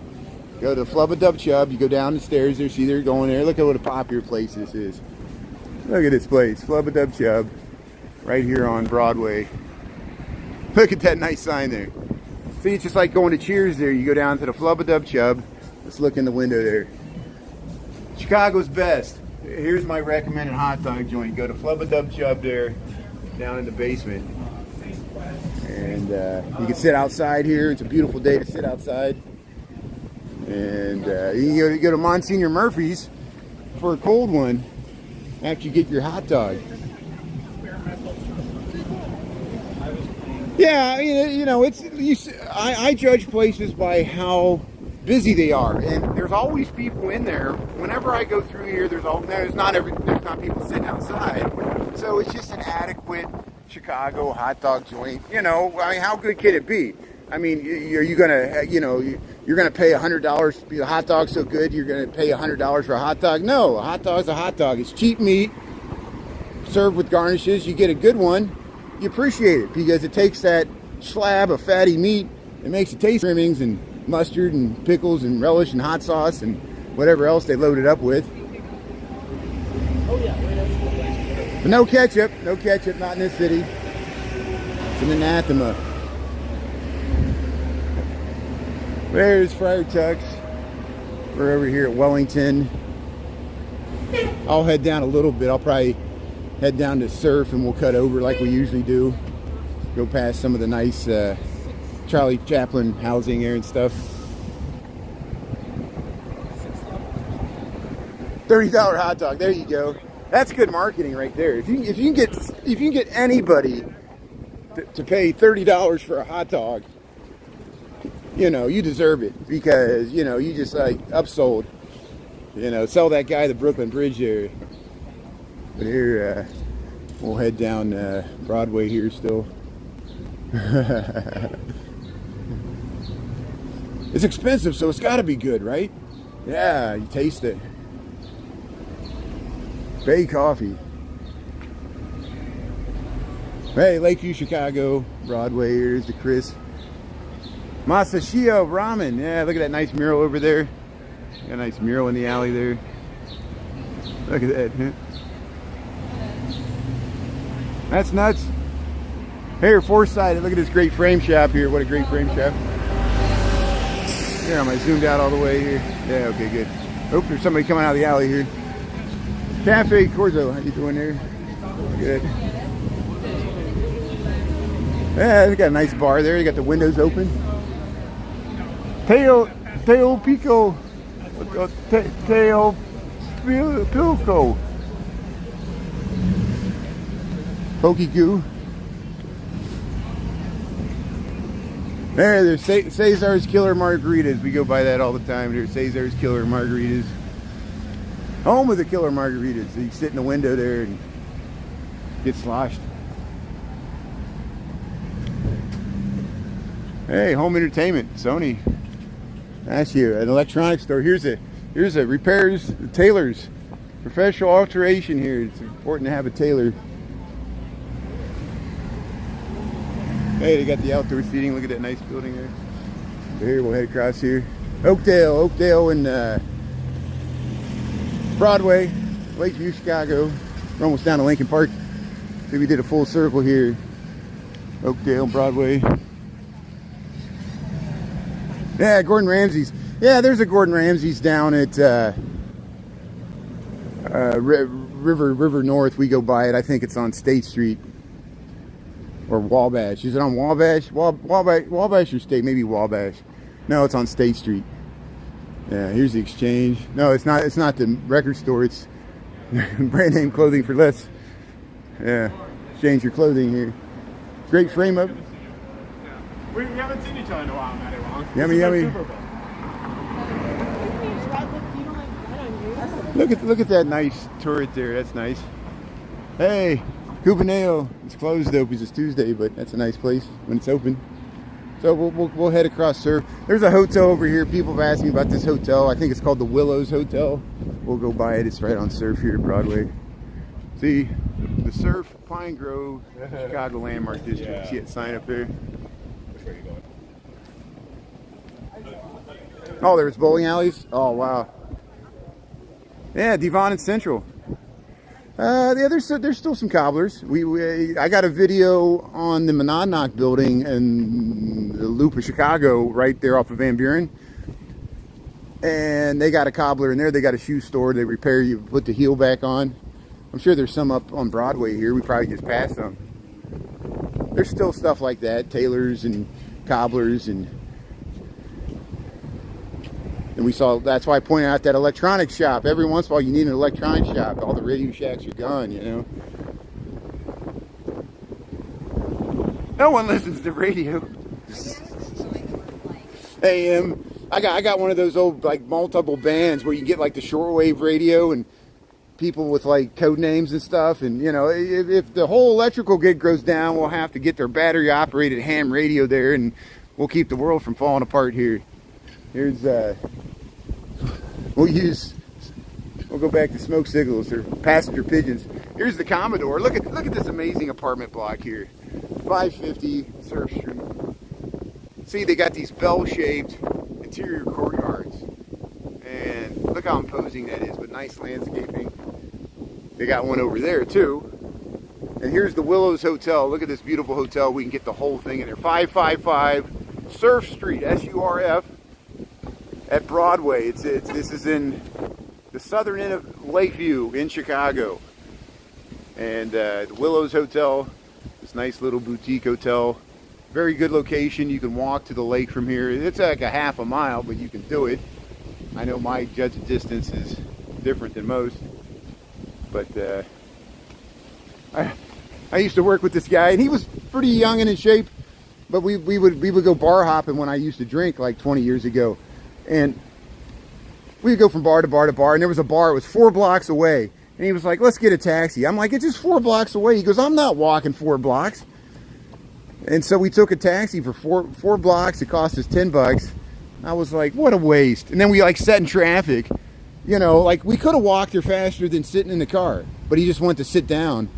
Go to Flub-a-Dub Chub. You go down the stairs there. See, they're going there. Look at what a popular place this is. Look at this place. Flub-a-Dub Chub. Right here on Broadway. Look at that nice sign there. See, it's just like going to Cheers there. You go down to the Flub-a-Dub Chub. Let's look in the window there. Chicago's best. Here's my recommended hot dog joint. Go to Flub-a-Dub Chub there, down in the basement. And you can sit outside here. It's a beautiful day to sit outside. And you can go to Monsignor Murphy's for a cold one after you get your hot dog. Yeah, I mean, you know, I judge places by how busy they are, and there's always people in there. Whenever I go through here, there's not people sitting outside, so it's just an adequate Chicago hot dog joint. You know, I mean, how good can it be? I mean, are you gonna, you know, you're gonna pay $100? The hot dog's so good, you're gonna pay $100 for a hot dog? No, a hot dog's a hot dog. It's cheap meat served with garnishes. You get a good one. You appreciate it because it takes that slab of fatty meat and makes it taste trimmings and mustard and pickles and relish and hot sauce and whatever else they load it up with. But no ketchup, not in this city. It's an anathema. There's Friar Tuck's. We're over here at Wellington. I'll head down a little bit. I'll probably head down to Surf and we'll cut over like we usually do. Go past some of the nice Charlie Chaplin housing here and stuff. $30 hot dog. There you go. That's good marketing right there. If you can get anybody to pay $30 for a hot dog, you know, you deserve it because, you know, you just like upsold. You know, sell that guy the Brooklyn Bridge there. But here, we'll head down Broadway here still. It's expensive, so it's got to be good, right? Yeah, you taste it. Bay Coffee. Hey, Lakeview, Chicago, Broadway. Here's the Chris. Masashio Ramen. Yeah, look at that nice mural over there. Got a nice mural in the alley there. Look at that. Huh? That's nuts. Here, Forsyth, look at this great frame shop here. What a great frame shop. Here, am I zoomed out all the way here? Yeah, okay, good. Oh, there's somebody coming out of the alley here. Cafe Corzo, how you doing there? Good. Yeah, they got a nice bar there. They got the windows open. Teo Pico. Teo Pilco. Pokey Goo. There's Cesar's Killer Margaritas. We go by that all the time. There's Cesar's Killer Margaritas. Home of the Killer Margaritas. So you sit in the window there and get sloshed. Hey, home entertainment. Sony. That's you. An electronics store. Here's a repairs, tailors. Professional alteration here. It's important to have a tailor. Hey, they got the outdoor seating. Look at that nice building there. So here, we'll head across here. Oakdale and Broadway, Lakeview, Chicago. We're almost down to Lincoln Park. So we did a full circle here. Oakdale, Broadway. Yeah, Gordon Ramsay's. Yeah, there's a Gordon Ramsay's down at River North. We go by it. I think it's on State Street or Wabash. Is it on Wabash? Wabash or State? Maybe Wabash. No, it's on State Street. Yeah, here's the Exchange. No, it's not. It's not the record store. It's brand name clothing for less. Yeah, exchange your clothing here. Great frame up. We haven't seen each other in a while, Matt. Yummy. Look at that nice turret there. That's nice. Hey, Cubaneo. It's closed though because it's Tuesday, but that's a nice place when it's open. So we'll head across Surf. There's a hotel over here. People have asked me about this hotel. I think it's called the Willows Hotel. We'll go by it. It's right on Surf here at Broadway. See the Surf Pine Grove Chicago Landmark District. Yeah. See that sign up there? Which way are you going? Oh, there's bowling alleys. Oh wow. Yeah, Devon and Central. Yeah, there's still some cobblers. I got a video on the Monadnock building in the Loop of Chicago, right there off of Van Buren. And they got a cobbler in there. They got a shoe store. They repair you, put the heel back on. I'm sure there's some up on Broadway here. We probably just passed them. There's still stuff like that, tailors and cobblers and we saw, that's why I pointed out that electronics shop. Every once in a while you need an electronics shop. All the Radio Shacks are gone, you know. No one listens to radio. AM. I got one of those old like multiple bands where you get like the shortwave radio and people with like code names and stuff. And you know, if the whole electrical gig goes down, we'll have to get their battery operated ham radio there, and we'll keep the world from falling apart here. Here's we'll go back to smoke signals or passenger pigeons. Here's the Commodore. Look at this amazing apartment block here. 550 Surf Street. See, they got these bell-shaped interior courtyards. And look how imposing that is, with nice landscaping. They got one over there too. And here's the Willows Hotel. Look at this beautiful hotel. We can get the whole thing in there. 555 Surf Street, S-U-R-F. At Broadway. This is in the southern end of Lakeview in Chicago. And the Willows Hotel, this nice little boutique hotel. Very good location. You can walk to the lake from here. It's like a half a mile, but you can do it. I know my judge of distance is different than most. But I used to work with this guy, and he was pretty young and in shape. But we would go bar hopping when I used to drink like 20 years ago. And we would go from bar to bar to bar, and there was a bar, it was 4 blocks away. And he was like, let's get a taxi. I'm like, it's just 4 blocks away. He goes, I'm not walking 4 blocks. And so we took a taxi for four blocks. It cost us $10. I was like, what a waste. And then we like sat in traffic. You know, like we could have walked there faster than sitting in the car. But he just wanted to sit down.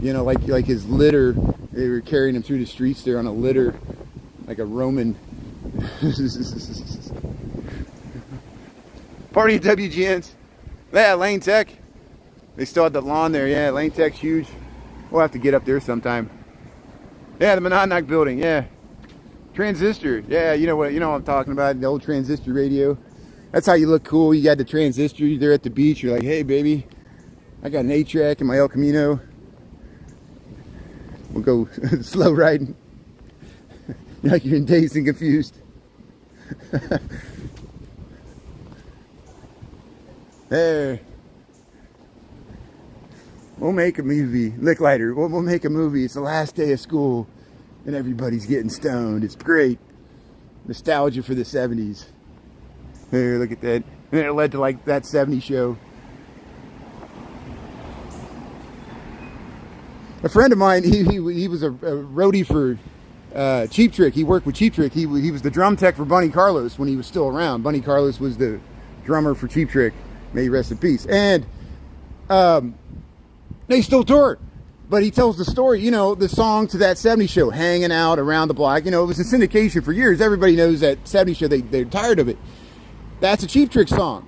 You know, like his litter. They were carrying him through the streets there on a litter. Like a Roman. Party at WGN's. Yeah, Lane Tech. They still had the lawn there. Yeah, Lane Tech's huge. We'll have to get up there sometime. Yeah, the Monadnock building. Yeah. Transistor. Yeah, you know what I'm talking about. The old transistor radio. That's how you look cool. You got the transistor. You're there at the beach. You're like, hey, baby, I got an 8-track in my El Camino. We'll go slow riding. Like you're in Dazed and Confused. There. We'll make a movie. Lick lighter. We'll make a movie. It's the last day of school and everybody's getting stoned. It's great. Nostalgia for the 70s. Here, look at that. And it led to like that 70s show. A friend of mine, he was a roadie for Cheap Trick. He worked with Cheap Trick. He was the drum tech for Bunny Carlos when he was still around. Bunny Carlos was the drummer for Cheap Trick. May he rest in peace. And they still tour. But he tells the story, you know, the song to that 70s show, Hanging Out Around the Block. You know, it was in syndication for years. Everybody knows that 70s show. They're tired of it. That's a Cheap Trick song.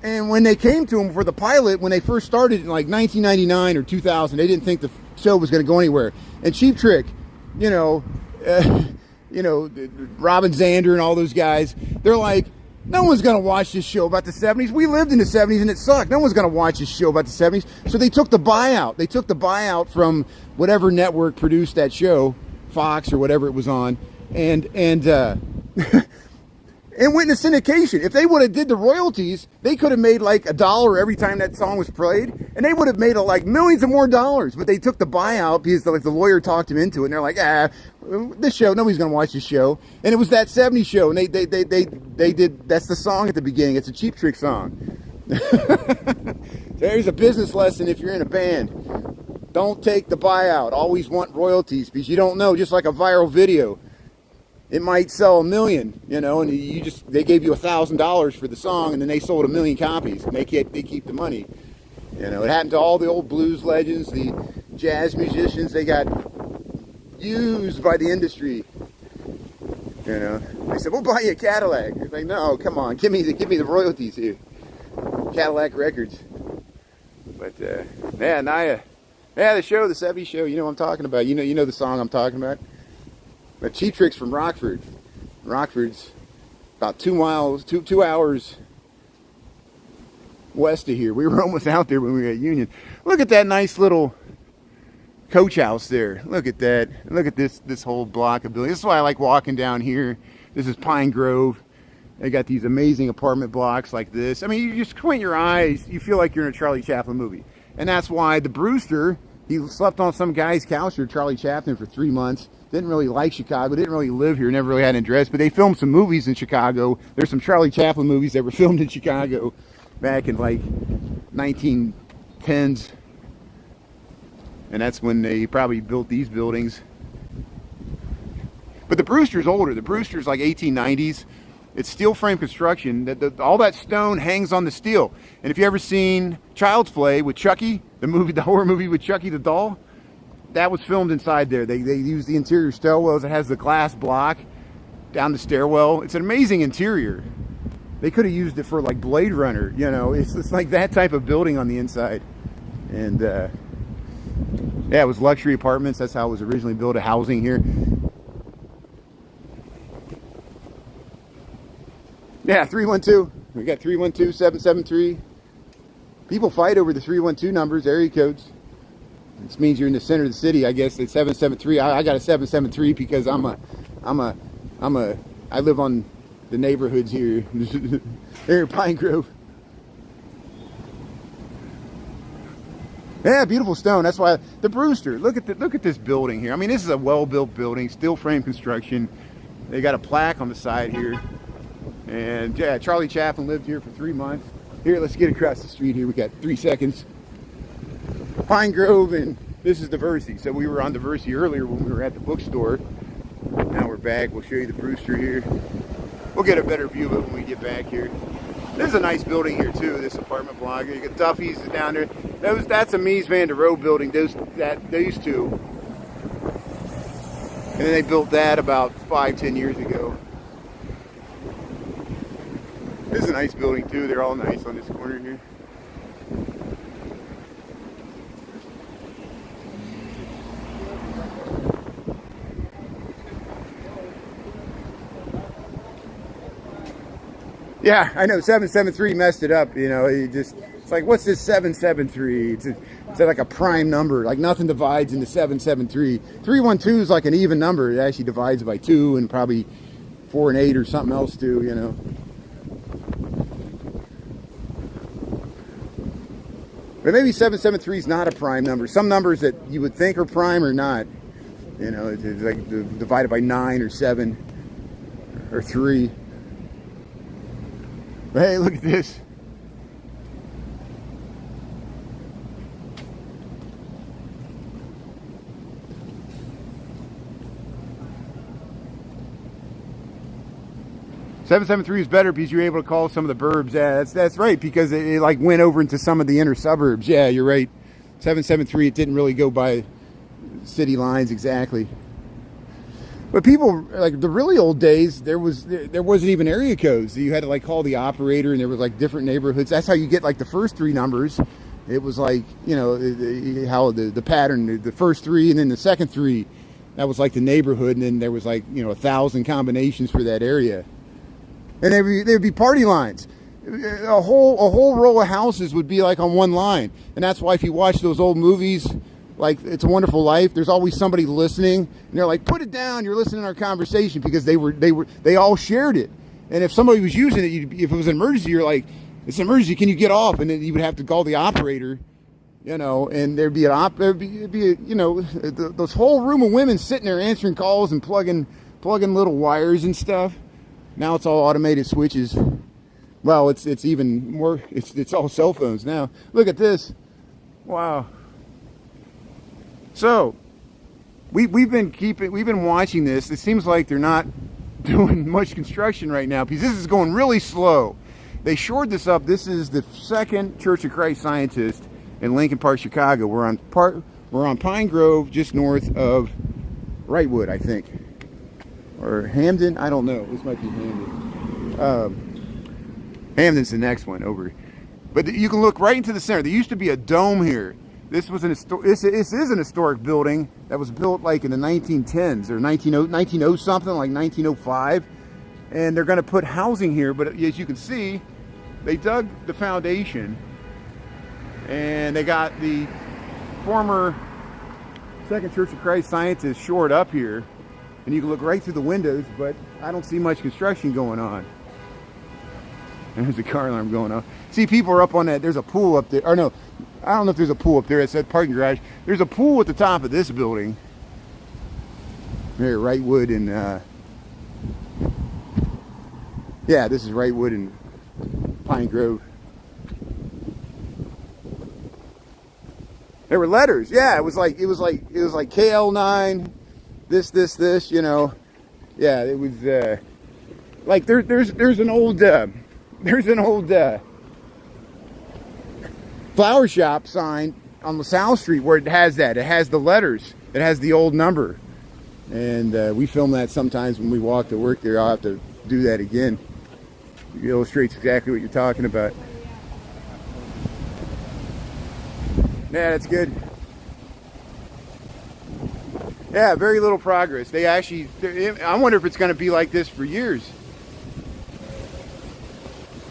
And when they came to him for the pilot, when they first started in like 1999 or 2000, they didn't think the show was going to go anywhere. And Cheap Trick, you know, Robin Zander and all those guys, they're like, No one's going to watch this show about the 70s. We lived in the 70s and it sucked. No one's going to watch this show about the 70s. So they took the buyout. They took the buyout from whatever network produced that show, Fox or whatever it was on, and and went into syndication. If they would have did the royalties, they could have made like $1 every time that song was played, and they would have made like millions of more dollars. But they took the buyout because the lawyer talked them into it, and they're like, this show, nobody's gonna watch this show. And it was that 70s show, and they did. That's the song at the beginning. It's a Cheap Trick song. There's a business lesson if you're in a band. Don't take the buyout. Always want royalties, because you don't know. Just like a viral video, it might sell 1 million, and they gave you $1,000 for the song, and then they sold 1 million copies, and they keep the money. It happened to all the old blues legends, the jazz musicians. They got used by the industry. They said, "We'll buy you a Cadillac." It's like, no, come on, give me the royalties here. Cadillac Records. But the show, the 70s show. You know what I'm talking about. You know the song I'm talking about. But Cheap Trick's from Rockford. Rockford's about 2 hours west of here. We were almost out there when we were at Union. Look at that nice little coach house there. Look at that. Look at this whole block of buildings. This is why I like walking down here. This is Pine Grove. They got these amazing apartment blocks like this. I mean, you just squint your eyes, you feel like you're in a Charlie Chaplin movie. And that's why the Brewster, he slept on some guy's couch for Charlie Chaplin for 3 months. Didn't really like Chicago, didn't really live here, never really had an address, but they filmed some movies in Chicago. There's some Charlie Chaplin movies that were filmed in Chicago back in like 1910s. And that's when they probably built these buildings. But the Brewster's older. The Brewster's like 1890s. It's steel frame construction. All that stone hangs on the steel. And if you ever seen Child's Play with Chucky, the horror movie with Chucky the doll, that was filmed inside there. They used the interior stairwells. It has the glass block down the stairwell. It's an amazing interior. They could have used it for like Blade Runner, It's like that type of building on the inside. And it was luxury apartments. That's how it was originally built, a housing here. Yeah, 312. We got 312-773. People fight over the 312 numbers, area codes. This means you're in the center of the city. I guess it's 773. I got a 773 because I live on the neighborhoods here. There, Pine Grove. Yeah, beautiful stone. That's why the Brewster. Look at this building here. I mean, this is a well-built building, steel frame construction. They got a plaque on the side here. And yeah, Charlie Chaplin lived here for 3 months. Here, let's get across the street here. We got 3 seconds. Pine Grove, and this is Diversity. So we were on Diversity earlier when we were at the bookstore. Now we're back. We'll show you the Brewster here. We'll get a better view of it when we get back here. There's a nice building here too, this apartment block. You got Duffy's down there. That's a Mies van der Rohe building, those two. And then they built that about 5-10 years ago. This is a nice building too. They're all nice on this corner here. Yeah, I know 773 messed it up, it's like, what's this 773? It's like a prime number, like nothing divides into 773. 312 is like an even number. It actually divides by 2 and probably 4 and 8 or something else too, But maybe 773 is not a prime number. Some numbers that you would think are prime are not. It's like divided by 9 or 7 or 3. But hey, look at this. "773 is better because you're able to call some of the burbs." Yeah, that's right, because it like went over into some of the inner suburbs. Yeah, you're right. 773, it didn't really go by city lines exactly. But people, like the really old days, there wasn't even area codes. You had to like call the operator, and there was like different neighborhoods. That's how you get like the first 3 numbers. It was like, how the pattern, the first 3 and then the second 3, that was like the neighborhood, and then there was like, 1,000 combinations for that area. and there'd be party lines. A whole row of houses would be like on one line, and that's why if you watch those old movies like It's a Wonderful Life, there's always somebody listening, and they're like, put it down, you're listening to our conversation, because they all shared it. And if somebody was using it, if it was an emergency, you're like, it's an emergency, can you get off? And then you would have to call the operator, you know, and there'd be those whole room of women sitting there answering calls and plugging little wires and stuff. Now it's all automated switches. Well, it's even more, it's all cell phones now. Look at this. Wow. So we've been watching this. It seems like they're not doing much construction right now because this is going really slow. They shored this up. This is the second Church of Christ Scientist in Lincoln Park, Chicago. We're on Pine Grove, just north of Wrightwood, I think, or Hamden. I don't know. This might be Hamden. Hamden's the next one over. But you can look right into the center. There used to be a dome here. This is an historic building that was built like in the 1910s or 1900 something, like 1905. And they're going to put housing here. But as you can see, they dug the foundation and they got the former Second Church of Christ Scientist shored up here. And you can look right through the windows, but I don't see much construction going on. And there's a car alarm going off. See, people are up on that. There's a pool up there. Or no, I don't know if there's a pool up there. It's that parking garage. There's a pool at the top of this building. There, Wrightwood and yeah, this is Wrightwood and Pine Grove. There were letters. Yeah, it was like KL9, this, you know. Yeah, it was like there's an old flower shop sign on LaSalle Street where it has that. It has the letters. It has the old number. And we film that sometimes when we walk to work there. I'll have to do that again. It illustrates exactly what you're talking about. Yeah, that's good. Yeah, very little progress. They actually, I wonder if it's going to be like this for years.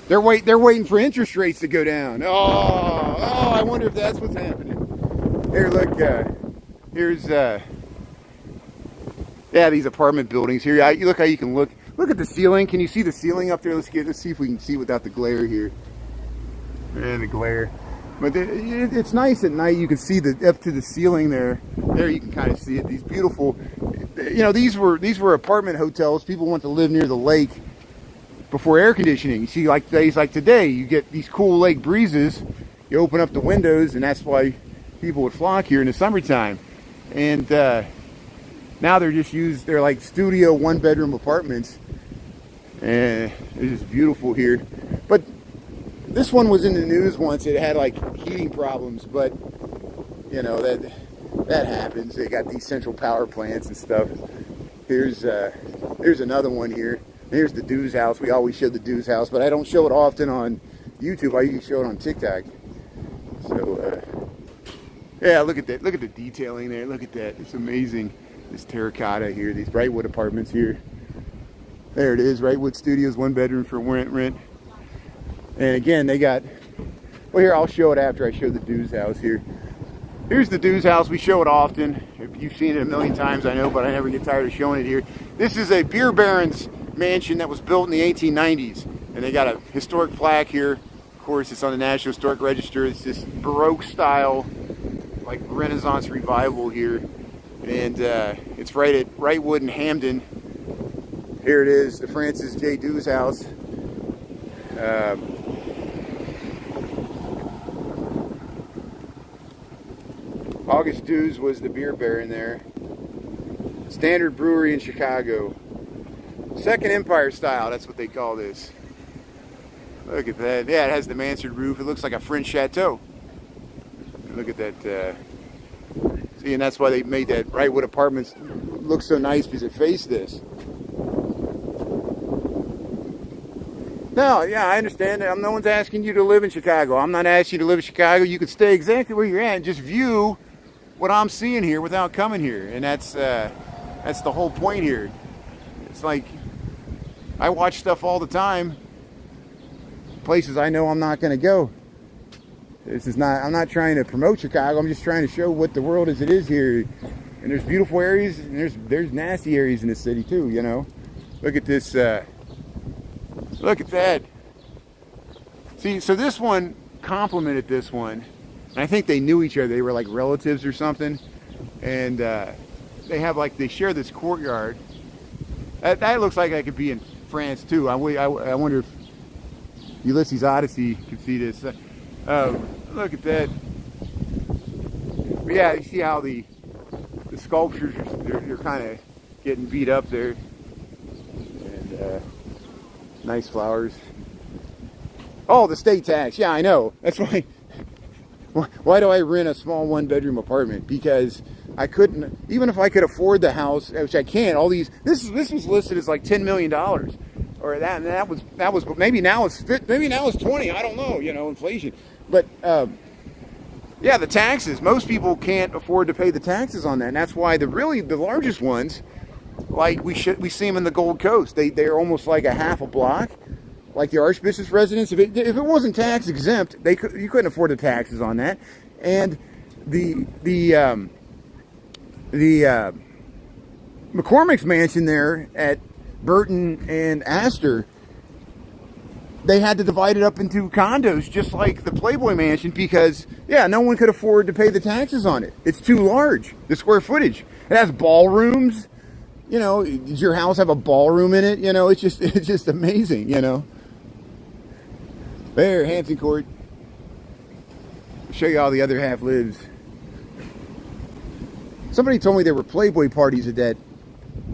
They're waiting for interest rates to go down. Oh, I wonder if that's what's happening. Here, look, here's, yeah, these apartment buildings here. You look how you can look at the ceiling. Can you see the ceiling up there? Let's see if we can see without the glare here. And the glare. But it's nice at night. You can see up to the ceiling there. There you can kind of see it. These beautiful, you know, these were apartment hotels. People want to live near the lake before air conditioning. You see, like days like today, you get these cool lake breezes. You open up the windows, and that's why people would flock here in the summertime. And now they're like studio one-bedroom apartments. And it's just beautiful here. But this one was in the news once. It had like heating problems, but you know that happens. They got these central power plants and stuff. Here's another one here. Here's the Dew's house. We always show the Dew's house, but I don't show it often on YouTube. I usually show it on TikTok. So yeah, look at that. Look at the detailing there. Look at that. It's amazing. This terracotta here. These Wrightwood apartments here. There it is. Wrightwood Studios, one bedroom for rent. And again, they got, well, here, I'll show it after I show the Dew's house here. Here's the Dew's house. We show it often. You've seen it a million times, I know, but I never get tired of showing it here. This is a beer baron's mansion that was built in the 1890s. And they got a historic plaque here. Of course, it's on the National Historic Register. It's this Baroque style, like Renaissance revival here. And it's right at Wrightwood and Hamden. Here it is, the Francis J. Dew's house. August Dew's was the beer baron there. Standard Brewery in Chicago. Second Empire style, that's what they call this. Look at that. Yeah, it has the mansard roof. It looks like a French chateau. Look at that. See, and that's why they made that Wrightwood Apartments look so nice, because it faced this. No, yeah, I understand. No one's asking you to live in Chicago. I'm not asking you to live in Chicago. You can stay exactly where you're at and just view what I'm seeing here without coming here. And that's the whole point here. It's like, I watch stuff all the time. Places I know I'm not going to go. This is not, I'm not trying to promote Chicago. I'm just trying to show what the world as it is here. And there's beautiful areas and there's nasty areas in this city too, you know. Look at this, look at that. See, so this one complimented this one. And I think they knew each other. They were like relatives or something. And they have like, they share this courtyard. That looks like I could be in France too. I wonder if Ulysses Odyssey could see this. Look at that. But yeah, you see how the sculptures they're kind of getting beat up there. And nice flowers. Oh, the state tax. Yeah, I know. That's why. Why do I rent a small one-bedroom apartment? Because I couldn't, even if I could afford the house, which I can't. All these, this was listed as like $10 million, or that was maybe now it's 20. I don't know, you know, inflation. But yeah, the taxes. Most people can't afford to pay the taxes on that, and that's why the largest ones, like we see them in the Gold Coast. They're almost like a half a block. Like the Archbishop's residence, if it wasn't tax exempt, you couldn't afford the taxes on that. And the McCormick's mansion there at Burton and Astor, they had to divide it up into condos, just like the Playboy mansion, because yeah, no one could afford to pay the taxes on it. It's too large, the square footage. It has ballrooms. You know, does your house have a ballroom in it? You know, it's just amazing. You know. There, Hampton Court. I'll show you how the other half lives. Somebody told me there were Playboy parties at that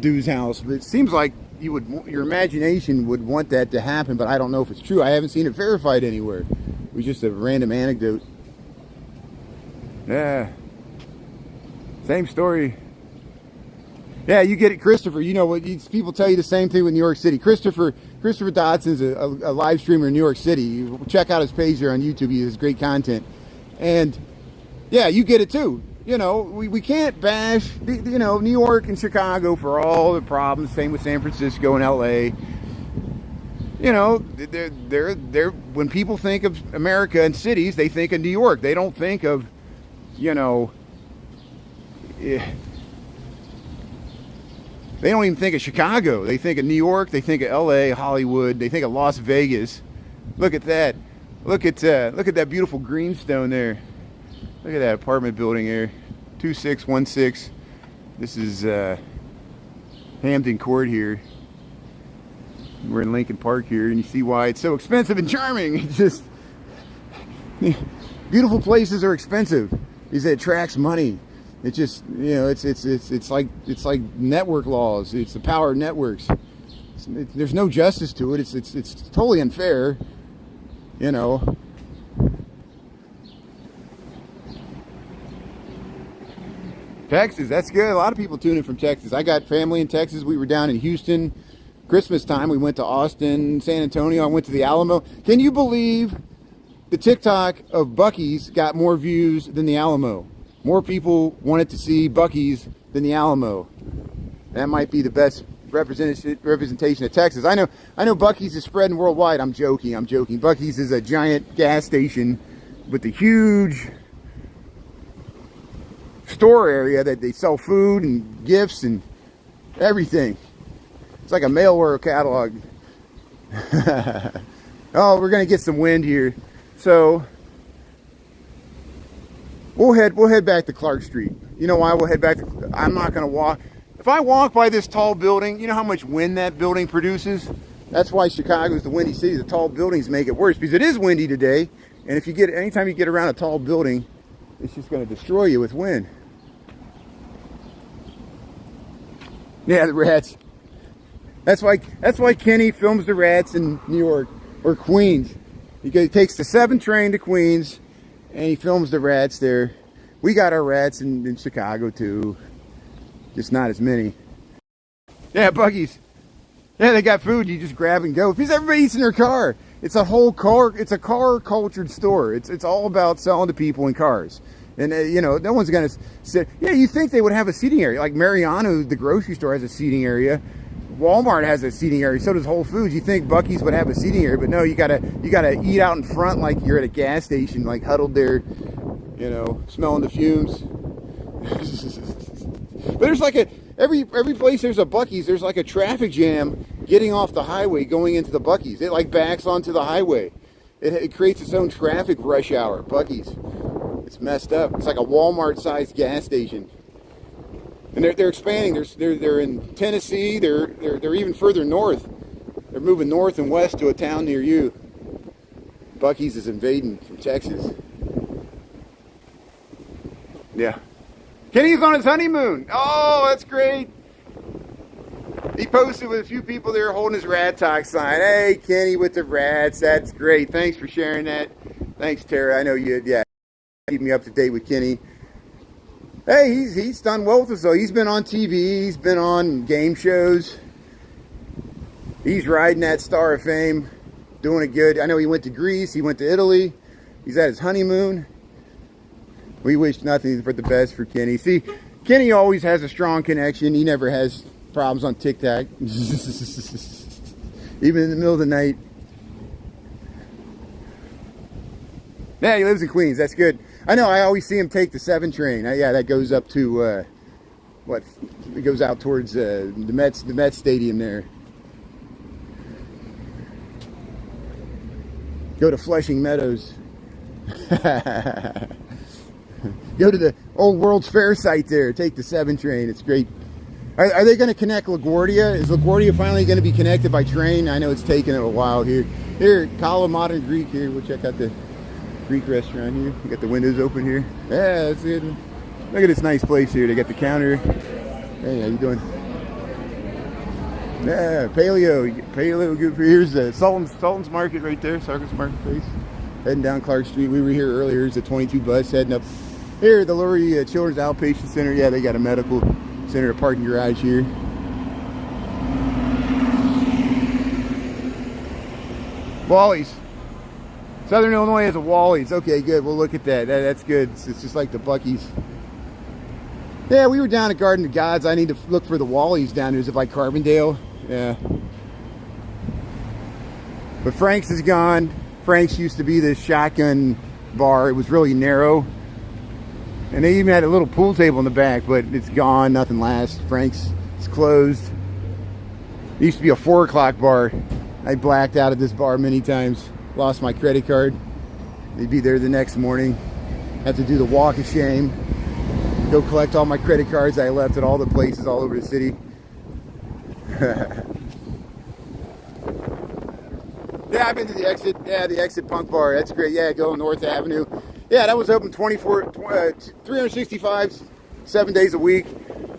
dude's house, but it seems like your imagination would want that to happen, but I don't know if it's true. I haven't seen it verified anywhere. It was just a random anecdote. Yeah. Same story. Yeah, you get it, Christopher. You know what? People tell you the same thing with New York City. Christopher Dodson's a live streamer in New York City. Check out his page there on YouTube. He has great content. And yeah, you get it too. You know, we can't bash you know, New York and Chicago for all the problems. Same with San Francisco and LA. You know, they're when people think of America and cities, they think of New York. They don't think of, you know, they don't even think of Chicago. They think of New York. They think of LA, Hollywood. They think of Las Vegas. Look at that. Look at that beautiful greenstone there. Look at that apartment building there. 2616. This is Hampton Court here. We're in Lincoln Park here, and you see why it's so expensive and charming. It's just beautiful places are expensive because it attracts money. It just, you know, it's like network laws. It's the power of networks. There's no justice to it. It's totally unfair, you know. Texas, that's good. A lot of people tune in from Texas. I got family in Texas. We were down in Houston Christmas time. We went to Austin, San Antonio. I went to the Alamo. Can you believe the TikTok of Buc-ee's got more views than the Alamo? More people wanted to see Buc-ee's than the Alamo. That might be the best representation of Texas. I know Buc-ee's is spreading worldwide. I'm joking. Buc-ee's is a giant gas station with a huge store area that they sell food and gifts and everything. It's like a mail order catalog. Oh, we're gonna get some wind here, so we'll head back to Clark Street. You know why we'll head back to? I'm not gonna walk. If I walk by this tall building, you know how much wind that building produces? That's why Chicago is the windy city. The tall buildings make it worse because it is windy today, and if you get anytime you get around a tall building, it's just going to destroy you with wind. Yeah, the rats. That's why Kenny films the rats in New York or Queens. He takes the 7 train to Queens and he films the rats there. We got our rats in Chicago too, just not as many. Yeah, Buc-ee's. Yeah, they got food. You just grab and go because everybody eats in their car. It's a whole car. It's a car cultured store. It's all about selling to people in cars. And you know, no one's gonna sit. Yeah, you think they would have a seating area like Mariano, the grocery store, has a seating area. Walmart has a seating area. So does Whole Foods. You think Buc-ee's would have a seating area, but no. You gotta eat out in front like you're at a gas station, like huddled there, you know, smelling the fumes. But there's like every place there's a Buc-ee's, there's like a traffic jam getting off the highway going into the Buc-ee's. It like backs onto the highway. It creates its own traffic rush hour. Buc-ee's. It's messed up. It's like a Walmart-sized gas station. And they're expanding. They're in Tennessee. They're even further north. They're moving north and west to a town near you. Buc-ee's is invading from Texas. Yeah. Kenny's on his honeymoon. Oh, that's great. He posted with a few people there holding his Rat Talk sign. Hey, Kenny with the rats. That's great. Thanks for sharing that. Thanks, Tara. I know you, yeah, keep me up to date with Kenny. Hey, he's done well with us, though. He's been on TV. He's been on game shows. He's riding that Star of Fame, doing it good. I know he went to Greece. He went to Italy. He's at his honeymoon. We wish nothing but the best for Kenny. See, Kenny always has a strong connection. He never has problems on TikTok. Even in the middle of the night. Yeah, he lives in Queens. That's good. I know. I always see him take the 7 train. Yeah, that goes up to what? It goes out towards the Mets stadium there. Go to Flushing Meadows. Go to the old World's Fair site there. Take the 7 train. It's great. Are they going to connect LaGuardia? Is LaGuardia finally going to be connected by train? I know it's taken a while here. Here, Kala Modern Greek here. We'll check out the Greek restaurant here. We got the windows open here. Yeah, that's it. Look at this nice place here. They got the counter. Hey, how you doing? Yeah, paleo good for you. Here's the Sultan's Market right there. Sarkis Marketplace. Heading down Clark Street. We were here earlier. Here's the 22 bus heading up here. The Lurie Children's Outpatient Center. Yeah, they got a medical center, a parking garage here. Wally's. Southern Illinois has a Wally's. Okay, good. We'll look at that. That's good. It's just like the Buc-ee's. Yeah, we were down at Garden of Gods. I need to look for the Wally's down there. Is it by Carbondale? Yeah. But Frank's is gone. Frank's used to be this shotgun bar. It was really narrow. And they even had a little pool table in the back, but it's gone. Nothing lasts. Frank's is closed. It used to be a 4 o'clock bar. I blacked out at this bar many times. Lost my credit card. They'd be there the next morning. Have to do the walk of shame. Go collect all my credit cards I left at all the places all over the city. Yeah, I've been to the Exit. Yeah, the Exit Punk Bar. That's great. Yeah, go on North Avenue. Yeah, that was open 365, 7 days a week.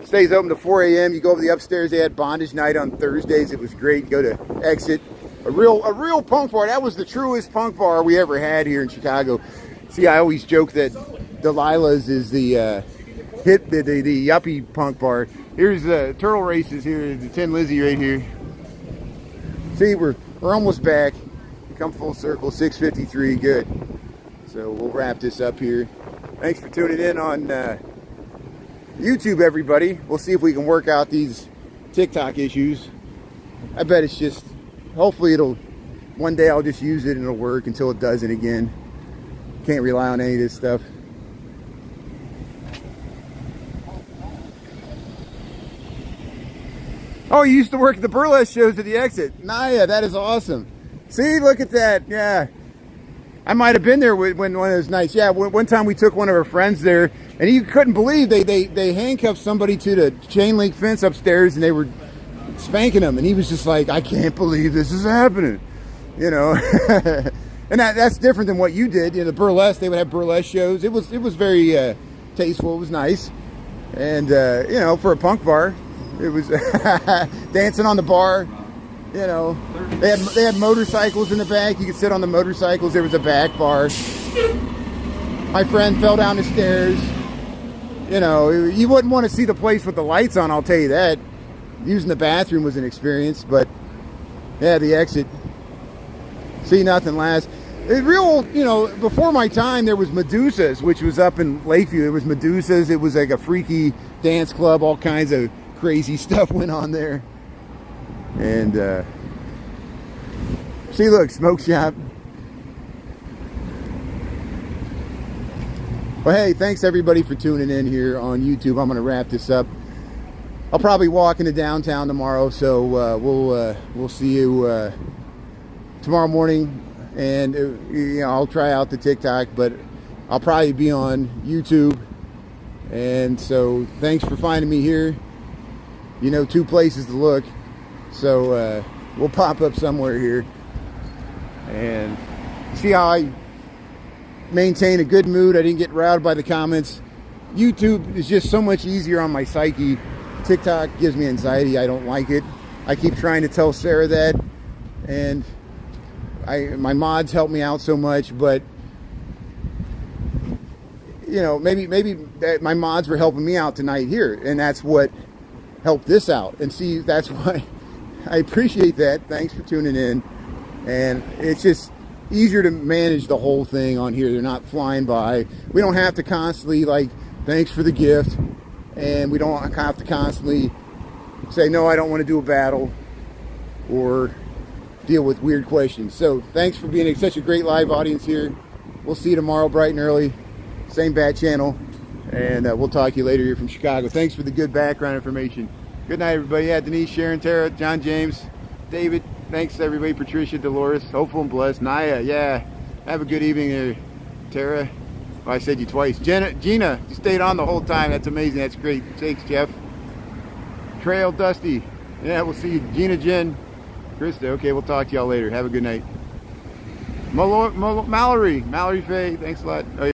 Stays open to 4 a.m. You go over the upstairs. They had bondage night on Thursdays. It was great. Go to Exit. A real punk bar. That was the truest punk bar we ever had here in Chicago. See, I always joke that Delilah's is the the yuppie punk bar. Here's Turtle Races here. The Tin Lizzy right here. See, we're almost back. Come full circle. 6:53. Good. So we'll wrap this up here. Thanks for tuning in on YouTube, everybody. We'll see if we can work out these TikTok issues. I bet it's just, hopefully one day I'll just use it and it'll work until it doesn't again. Can't rely on any of this stuff. Oh, you used to work at the burlesque shows at the Exit. Naya, that is awesome. See, look at that. Yeah. I might have been there when one of those nights. Yeah, one time we took one of our friends there, and you couldn't believe they handcuffed somebody to the chain link fence upstairs, and they were spanking him, and he was just like, I can't believe this is happening, you know. And that's different than what you did. You know, the burlesque, they would have burlesque shows. It was very tasteful. It was nice, and you know, for a punk bar, it was dancing on the bar. You know, they had motorcycles in the back. You could sit on the motorcycles. There was a back bar. My friend fell down the stairs. You know, you wouldn't want to see the place with the lights on, I'll tell you that. Using the bathroom was an experience, but yeah, the Exit. See nothing last. It real, you know, before my time, there was Medusa's, which was up in Lakeview. It was Medusa's. It was like a freaky dance club. All kinds of crazy stuff went on there. And see, look, smoke shop. Well, hey, thanks everybody for tuning in here on YouTube. I'm going to wrap this up. I'll probably walk into downtown tomorrow, so we'll see you tomorrow morning. And you know, I'll try out the TikTok, but I'll probably be on YouTube. And so thanks for finding me here. You know, 2 places to look. So we'll pop up somewhere here and see how I maintain a good mood. I didn't get riled by the comments. YouTube is just so much easier on my psyche. TikTok gives me anxiety. I don't like it. I keep trying to tell Sarah that, and my mods help me out so much, but you know, maybe that my mods were helping me out tonight here, and that's what helped this out. And see, that's why I appreciate that. Thanks for tuning in. And it's just easier to manage the whole thing on here. They're not flying by. We don't have to constantly like, thanks for the gift, and we don't have to constantly say, no, I don't want to do a battle or deal with weird questions. So thanks for being such a great live audience here. We'll see you tomorrow bright and early, same bat channel, and we'll talk to you later here from Chicago. Thanks for the good background information. Good night, everybody. Yeah, Denise, Sharon, Tara, John James, David, thanks to everybody. Patricia, Dolores, hopeful and blessed. Naya, yeah, have a good evening there. Tara, oh, I said you twice. Gina, you stayed on the whole time. That's amazing. That's great. Thanks, Jeff. Trail, Dusty, yeah, we'll see you. Gina, Jen, Krista, okay, we'll talk to y'all later. Have a good night. Mallory Faye, thanks a lot. Oh,